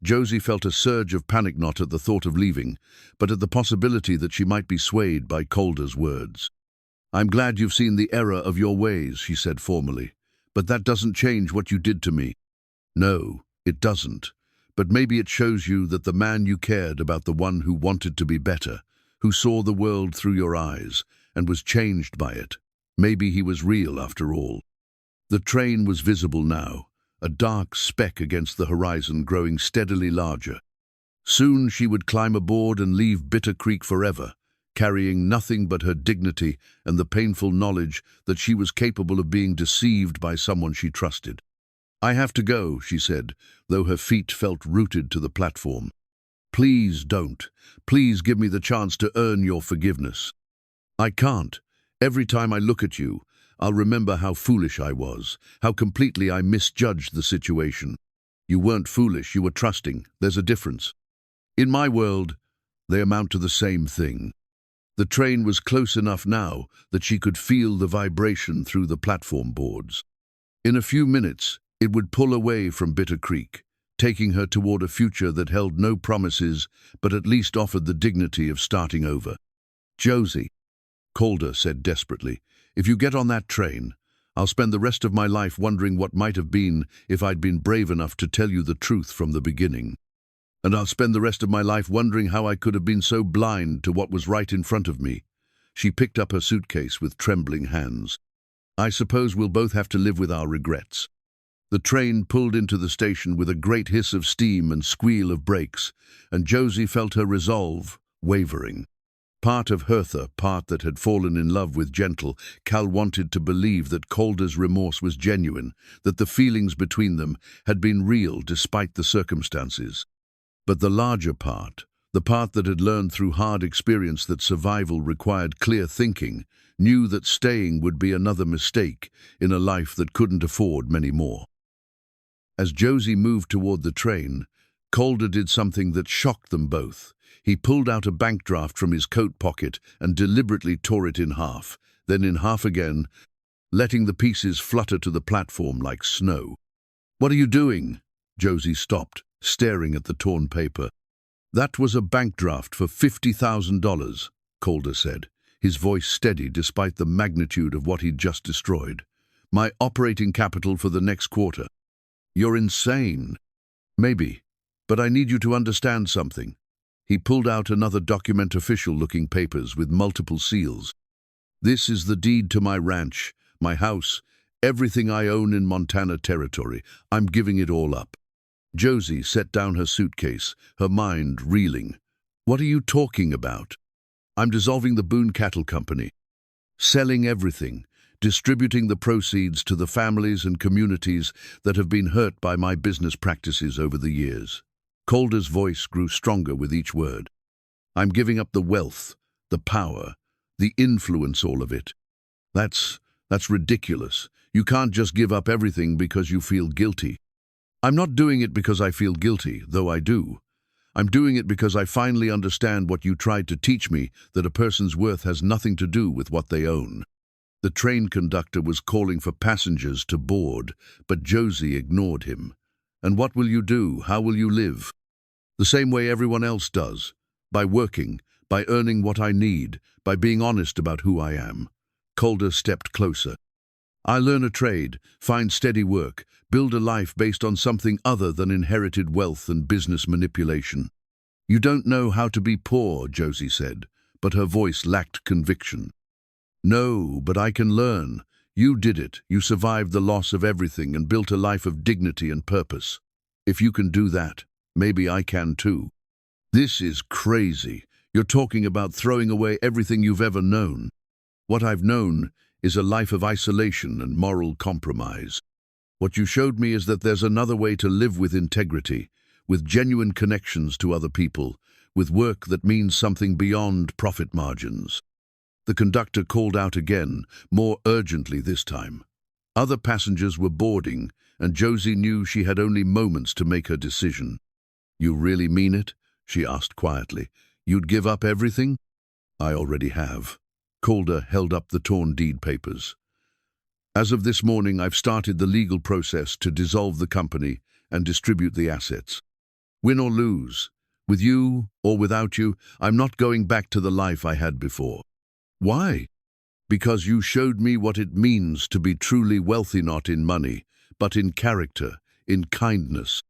Josie felt a surge of panic, not at the thought of leaving, but at the possibility that she might be swayed by Calder's words. I'm glad you've seen the error of your ways, she said formally, but that doesn't change what you did to me. No, it doesn't. But maybe it shows you that the man you cared about, the one who wanted to be better, who saw the world through your eyes and was changed by it, maybe he was real after all. The train was visible now, a dark speck against the horizon growing steadily larger. Soon she would climb aboard and leave Bitter Creek forever, carrying nothing but her dignity and the painful knowledge that she was capable of being deceived by someone she trusted. I have to go, she said, though her feet felt rooted to the platform. Please don't. Please give me the chance to earn your forgiveness. I can't. Every time I look at you, I'll remember how foolish I was, how completely I misjudged the situation. You weren't foolish, you were trusting. There's a difference. In my world, they amount to the same thing. The train was close enough now that she could feel the vibration through the platform boards. In a few minutes, it would pull away from Bitter Creek, taking her toward a future that held no promises, but at least offered the dignity of starting over. Josie, Calder said desperately, if you get on that train, I'll spend the rest of my life wondering what might have been if I'd been brave enough to tell you the truth from the beginning. And I'll spend the rest of my life wondering how I could have been so blind to what was right in front of me. She picked up her suitcase with trembling hands. I suppose we'll both have to live with our regrets. The train pulled into the station with a great hiss of steam and squeal of brakes, and Josie felt her resolve wavering. Part of Hertha, part that had fallen in love with Gentle, Cal wanted to believe that Calder's remorse was genuine, that the feelings between them had been real despite the circumstances. But the larger part, the part that had learned through hard experience that survival required clear thinking, knew that staying would be another mistake in a life that couldn't afford many more. As Josie moved toward the train, Calder did something that shocked them both. He pulled out a bank draft from his coat pocket and deliberately tore it in half, then in half again, letting the pieces flutter to the platform like snow. "What are you doing?" Josie stopped, staring at the torn paper. "That was a bank draft for $50,000, Calder said, his voice steady despite the magnitude of what he'd just destroyed. "My operating capital for the next quarter." "You're insane." "Maybe, but I need you to understand something." He pulled out another document, official-looking papers with multiple seals. "This is the deed to my ranch, my house, everything I own in Montana territory. I'm giving it all up." Josie set down her suitcase, her mind reeling. "What are you talking about?" "I'm dissolving the Boone Cattle Company. Selling everything, distributing the proceeds to the families and communities that have been hurt by my business practices over the years." Calder's voice grew stronger with each word. "I'm giving up the wealth, the power, the influence, all of it. That's ridiculous. You can't just give up everything because you feel guilty." "I'm not doing it because I feel guilty, though I do. I'm doing it because I finally understand what you tried to teach me, that a person's worth has nothing to do with what they own. The train conductor was calling for passengers to board, but Josie ignored him. And what will you do? How will you live? The same way everyone else does. By working, by earning what I need, by being honest about who I am. Calder stepped closer. I learn a trade, find steady work, build a life based on something other than inherited wealth and business manipulation. You don't know how to be poor, Josie said, but her voice lacked conviction. No, but I can learn. You did it. You survived the loss of everything and built a life of dignity and purpose. If you can do that, maybe I can too. This is crazy. You're talking about throwing away everything you've ever known. What I've known is a life of isolation and moral compromise. What you showed me is that there's another way to live with integrity, with genuine connections to other people, with work that means something beyond profit margins. The conductor called out again, more urgently this time. Other passengers were boarding, and Josie knew she had only moments to make her decision. You really mean it? She asked quietly. You'd give up everything? I already have. Calder held up the torn deed papers. As of this morning, I've started the legal process to dissolve the company and distribute the assets. Win or lose, with you or without you, I'm not going back to the life I had before. Why? Because you showed me what it means to be truly wealthy, not in money, but in character, in kindness,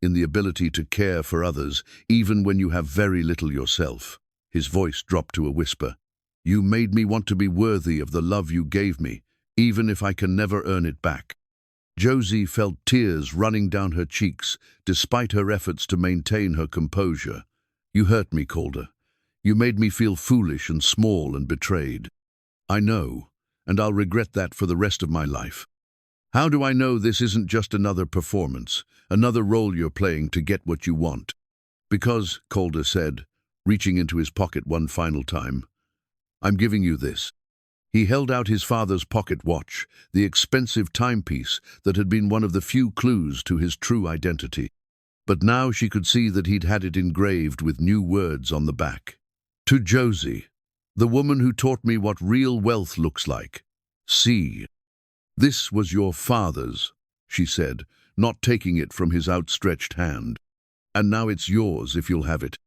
in the ability to care for others, even when you have very little yourself. His voice dropped to a whisper. You made me want to be worthy of the love you gave me, even if I can never earn it back. Josie felt tears running down her cheeks, despite her efforts to maintain her composure. You hurt me, Calder. You made me feel foolish and small and betrayed. I know, and I'll regret that for the rest of my life. How do I know this isn't just another performance, another role you're playing to get what you want? Because, Calder said, reaching into his pocket one final time, I'm giving you this. He held out his father's pocket watch, the expensive timepiece that had been one of the few clues to his true identity. But now she could see that he'd had it engraved with new words on the back. To Josie, the woman who taught me what real wealth looks like. See. This was your father's, she said, not taking it from his outstretched hand. And now it's yours if you'll have it.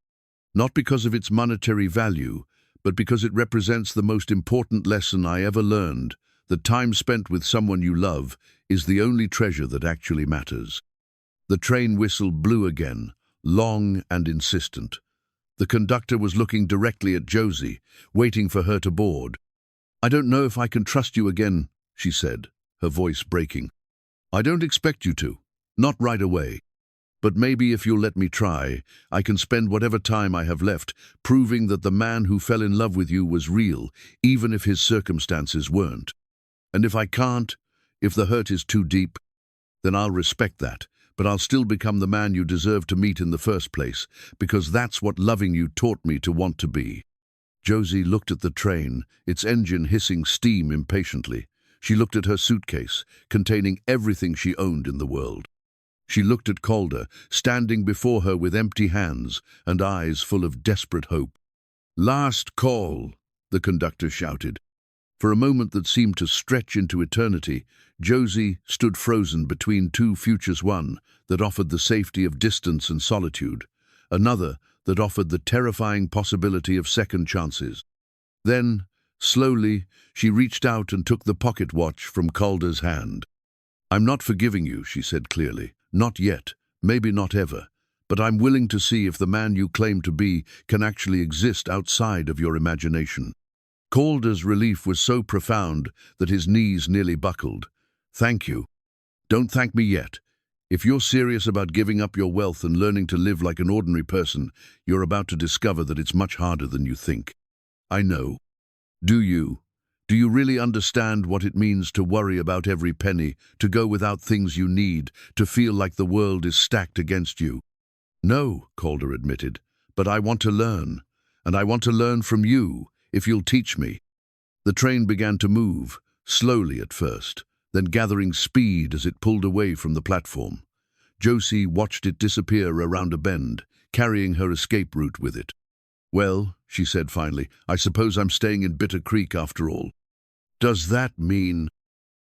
Not because of its monetary value, but because it represents the most important lesson I ever learned, that time spent with someone you love is the only treasure that actually matters. The train whistle blew again, long and insistent. The conductor was looking directly at Josie, waiting for her to board. I don't know if I can trust you again, she said, her voice breaking. I don't expect you to, not right away. But maybe if you'll let me try, I can spend whatever time I have left proving that the man who fell in love with you was real, even if his circumstances weren't. And if I can't, if the hurt is too deep, then I'll respect that, but I'll still become the man you deserve to meet in the first place, because that's what loving you taught me to want to be. Josie looked at the train, its engine hissing steam impatiently. She looked at her suitcase, containing everything she owned in the world. She looked at Calder, standing before her with empty hands and eyes full of desperate hope. Last call, the conductor shouted. For a moment that seemed to stretch into eternity, Josie stood frozen between two futures, one that offered the safety of distance and solitude, another that offered the terrifying possibility of second chances. Then, slowly, she reached out and took the pocket watch from Calder's hand. I'm not forgiving you, she said clearly. Not yet, maybe not ever, but I'm willing to see if the man you claim to be can actually exist outside of your imagination. Calder's relief was so profound that his knees nearly buckled. Thank you. Don't thank me yet. If you're serious about giving up your wealth and learning to live like an ordinary person, you're about to discover that it's much harder than you think. I know. Do you? Do you really understand what it means to worry about every penny, to go without things you need, to feel like the world is stacked against you? No, Calder admitted, but I want to learn, and I want to learn from you, if you'll teach me. The train began to move, slowly at first, then gathering speed as it pulled away from the platform. Josie watched it disappear around a bend, carrying her escape route with it. "Well," she said finally, "I suppose I'm staying in Bitter Creek after all." "Does that mean—"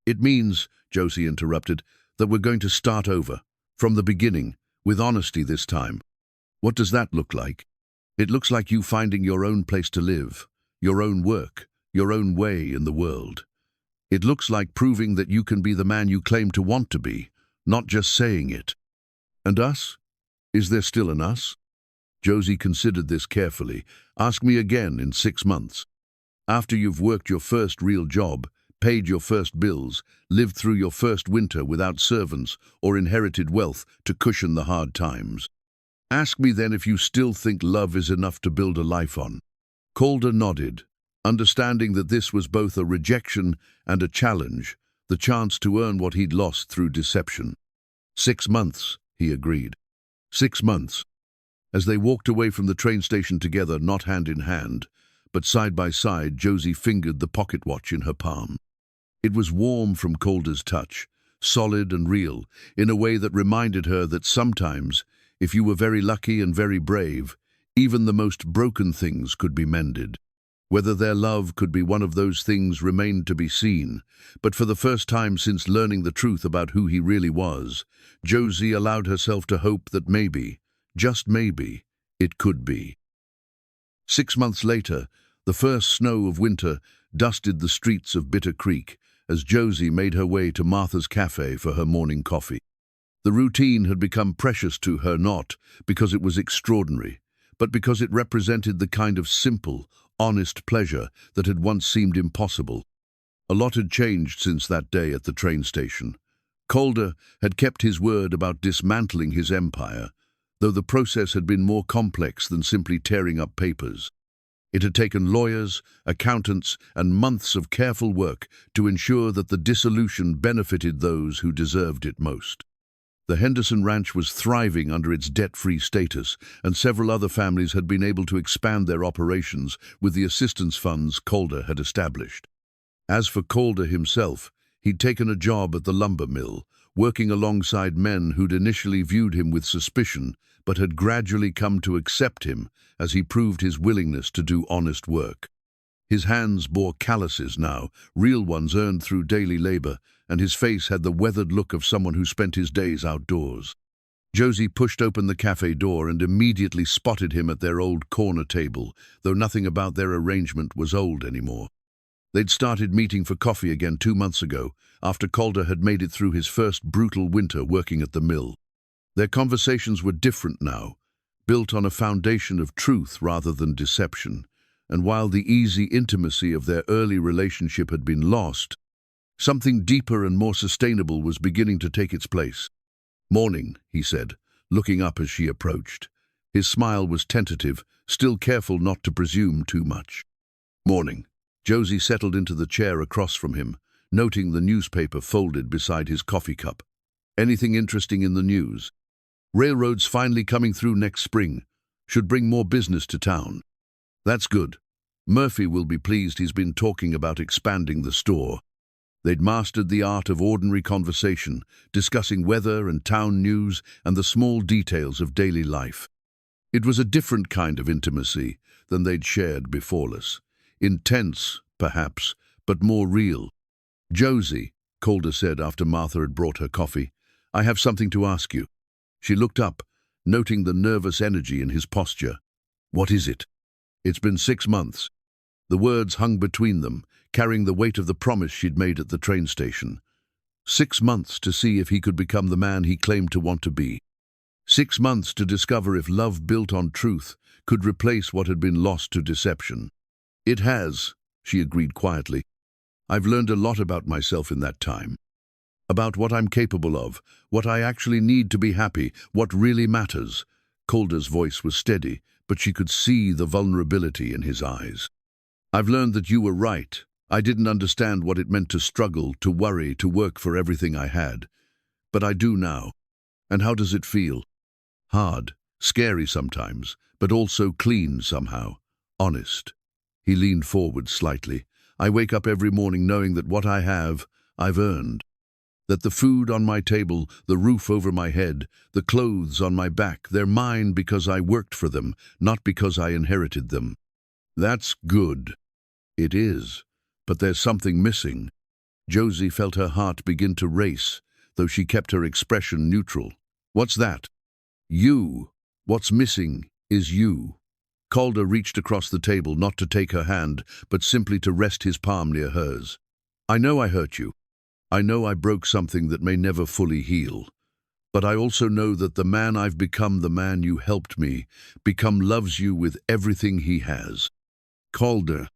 "It means," Josie interrupted, "that we're going to start over, from the beginning, with honesty this time." "What does that look like?" "It looks like you finding your own place to live, your own work, your own way in the world. It looks like proving that you can be the man you claim to want to be, not just saying it." "And us? Is there still an us?" Josie considered this carefully. "Ask me again in 6 months. After you've worked your first real job, paid your first bills, lived through your first winter without servants or inherited wealth to cushion the hard times. Ask me then if you still think love is enough to build a life on." Calder nodded, understanding that this was both a rejection and a challenge, the chance to earn what he'd lost through deception. 6 months, he agreed. 6 months. As they walked away from the train station together, not hand in hand, but side by side, Josie fingered the pocket watch in her palm. It was warm from Calder's touch, solid and real, in a way that reminded her that sometimes, if you were very lucky and very brave, even the most broken things could be mended. Whether their love could be one of those things remained to be seen, but for the first time since learning the truth about who he really was, Josie allowed herself to hope that maybe, just maybe, it could be. 6 months later, the first snow of winter dusted the streets of Bitter Creek as Josie made her way to Martha's Café for her morning coffee. The routine had become precious to her not because it was extraordinary, but because it represented the kind of simple, honest pleasure that had once seemed impossible. A lot had changed since that day at the train station. Calder had kept his word about dismantling his empire, though the process had been more complex than simply tearing up papers. It had taken lawyers, accountants, and months of careful work to ensure that the dissolution benefited those who deserved it most. The Henderson Ranch was thriving under its debt-free status, and several other families had been able to expand their operations with the assistance funds Calder had established. As for Calder himself, he'd taken a job at the lumber mill, working alongside men who'd initially viewed him with suspicion, but had gradually come to accept him as he proved his willingness to do honest work. His hands bore calluses now, real ones earned through daily labor, and his face had the weathered look of someone who spent his days outdoors. Josie pushed open the cafe door and immediately spotted him at their old corner table, though nothing about their arrangement was old anymore. They'd started meeting for coffee again 2 months ago, after Calder had made it through his first brutal winter working at the mill. Their conversations were different now, built on a foundation of truth rather than deception, and while the easy intimacy of their early relationship had been lost, something deeper and more sustainable was beginning to take its place. "Morning," he said, looking up as she approached. His smile was tentative, still careful not to presume too much. "Morning." Josie settled into the chair across from him, noting the newspaper folded beside his coffee cup. "Anything interesting in the news?" "Railroads finally coming through next spring. Should bring more business to town." "That's good. Murphy will be pleased. He's been talking about expanding the store." They'd mastered the art of ordinary conversation, discussing weather and town news and the small details of daily life. It was a different kind of intimacy than they'd shared beforeless. Intense, perhaps, but more real. "Josie," Calder said after Martha had brought her coffee, "I have something to ask you." She looked up, noting the nervous energy in his posture. "What is it?" "It's been 6 months." The words hung between them, carrying the weight of the promise she'd made at the train station. 6 months to see if he could become the man he claimed to want to be. 6 months to discover if love built on truth could replace what had been lost to deception. "It has," she agreed quietly. "I've learned a lot about myself in that time. About what I'm capable of, what I actually need to be happy, what really matters." Calder's voice was steady, but she could see the vulnerability in his eyes. "I've learned that you were right. I didn't understand what it meant to struggle, to worry, to work for everything I had. But I do now. And how does it feel? Hard, scary sometimes, but also clean somehow. Honest." He leaned forward slightly. "I wake up every morning knowing that what I have, I've earned." That the food on my table, the roof over my head, the clothes on my back, they're mine because I worked for them, not because I inherited them. That's good. It is. But there's something missing. Josie felt her heart begin to race, though she kept her expression neutral. What's that? You. What's missing is you. Calder reached across the table, not to take her hand, but simply to rest his palm near hers. I know I hurt you. I know I broke something that may never fully heal. But I also know that the man I've become, the man you helped me become, loves you with everything he has. Calder,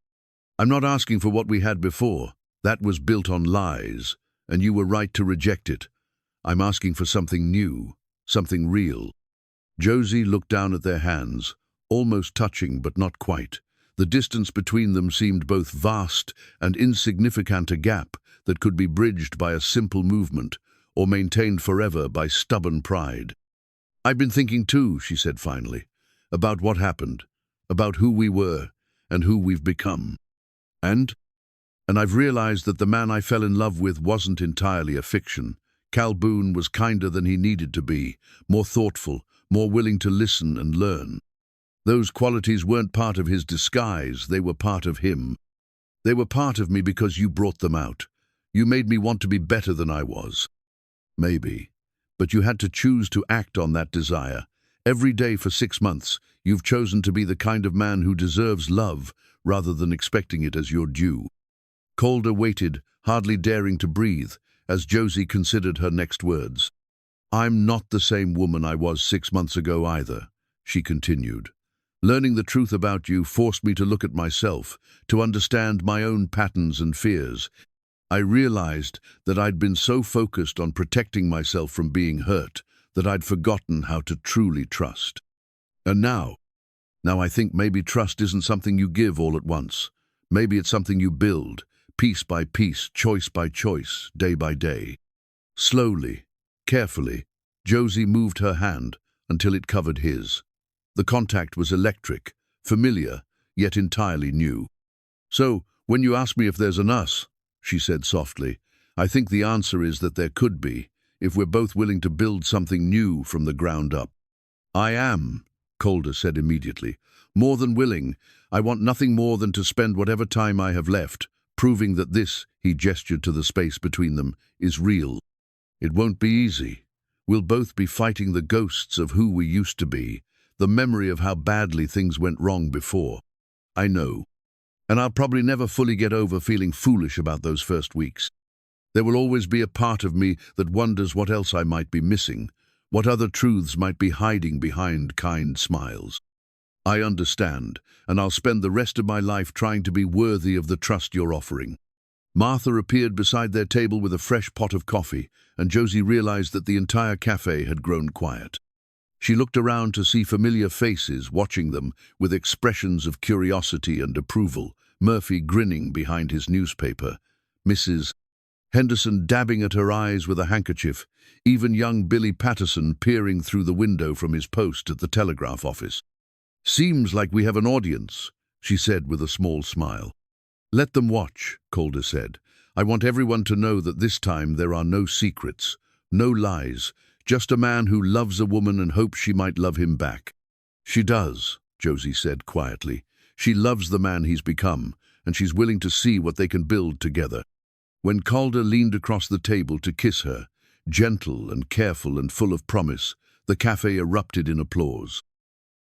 I'm not asking for what we had before. That was built on lies, and you were right to reject it. I'm asking for something new, something real. Josie looked down at their hands, almost touching but not quite. The distance between them seemed both vast and insignificant, a gap that could be bridged by a simple movement or maintained forever by stubborn pride. I've been thinking too, she said finally, about what happened, about who we were and who we've become. And I've realized that the man I fell in love with wasn't entirely a fiction. Calder Boone was kinder than he needed to be, more thoughtful, more willing to listen and learn. Those qualities weren't part of his disguise, they were part of him. They were part of me because you brought them out. You made me want to be better than I was. Maybe. But you had to choose to act on that desire. Every day for 6 months, you've chosen to be the kind of man who deserves love, rather than expecting it as your due. Calder waited, hardly daring to breathe, as Josie considered her next words. I'm not the same woman I was 6 months ago either, she continued. Learning the truth about you forced me to look at myself, to understand my own patterns and fears. I realized that I'd been so focused on protecting myself from being hurt that I'd forgotten how to truly trust. And now I think maybe trust isn't something you give all at once. Maybe it's something you build, piece by piece, choice by choice, day by day. Slowly, carefully, Josie moved her hand until it covered his. The contact was electric, familiar, yet entirely new. So, when you ask me if there's an us, she said softly, I think the answer is that there could be, if we're both willing to build something new from the ground up. I am, Calder said immediately. More than willing. I want nothing more than to spend whatever time I have left, proving that this, he gestured to the space between them, is real. It won't be easy. We'll both be fighting the ghosts of who we used to be, the memory of how badly things went wrong before. I know. And I'll probably never fully get over feeling foolish about those first weeks. There will always be a part of me that wonders what else I might be missing, what other truths might be hiding behind kind smiles. I understand, and I'll spend the rest of my life trying to be worthy of the trust you're offering. Martha appeared beside their table with a fresh pot of coffee, and Josie realized that the entire café had grown quiet. She looked around to see familiar faces watching them with expressions of curiosity and approval, Murphy grinning behind his newspaper, Mrs. Henderson dabbing at her eyes with a handkerchief, even young Billy Patterson peering through the window from his post at the telegraph office. Seems like we have an audience, she said with a small smile. Let them watch, Calder said. I want everyone to know that this time there are no secrets, no lies, just a man who loves a woman and hopes she might love him back. She does, Josie said quietly. She loves the man he's become, and she's willing to see what they can build together. When Calder leaned across the table to kiss her, gentle and careful and full of promise, the café erupted in applause.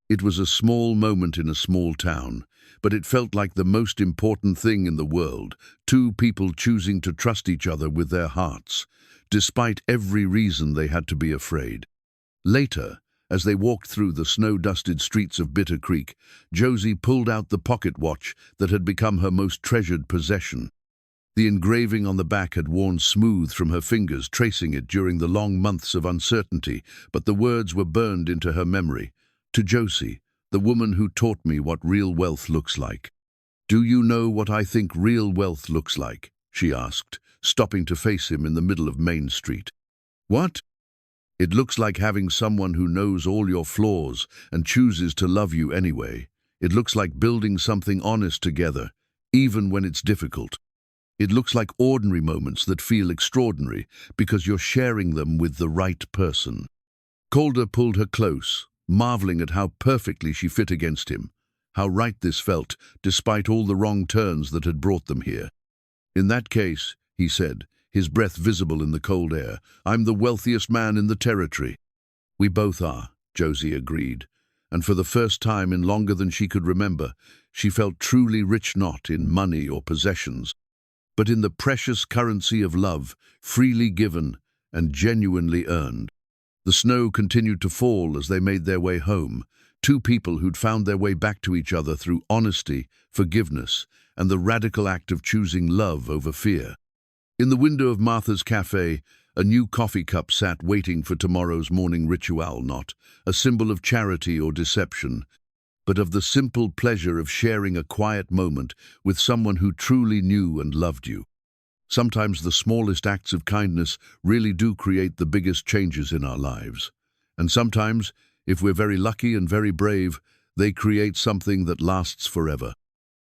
It was a small moment in a small town, but it felt like the most important thing in the world, two people choosing to trust each other with their hearts, despite every reason they had to be afraid. Later, as they walked through the snow-dusted streets of Bitter Creek, Josie pulled out the pocket watch that had become her most treasured possession. The engraving on the back had worn smooth from her fingers, tracing it during the long months of uncertainty, but the words were burned into her memory. To Josie, the woman who taught me what real wealth looks like. Do you know what I think real wealth looks like? She asked, stopping to face him in the middle of Main Street. What? It looks like having someone who knows all your flaws and chooses to love you anyway. It looks like building something honest together, even when it's difficult. It looks like ordinary moments that feel extraordinary because you're sharing them with the right person. Calder pulled her close, marveling at how perfectly she fit against him. How right this felt, despite all the wrong turns that had brought them here. "In that case," he said, his breath visible in the cold air, "I'm the wealthiest man in the territory." "We both are," Josie agreed, and for the first time in longer than she could remember, she felt truly rich, not in money or possessions, but in the precious currency of love, freely given and genuinely earned. The snow continued to fall as they made their way home, two people who'd found their way back to each other through honesty, forgiveness, and the radical act of choosing love over fear. In the window of Martha's café, a new coffee cup sat waiting for tomorrow's morning ritual, not a symbol of charity or deception, but of the simple pleasure of sharing a quiet moment with someone who truly knew and loved you. Sometimes the smallest acts of kindness really do create the biggest changes in our lives. And sometimes, if we're very lucky and very brave, they create something that lasts forever.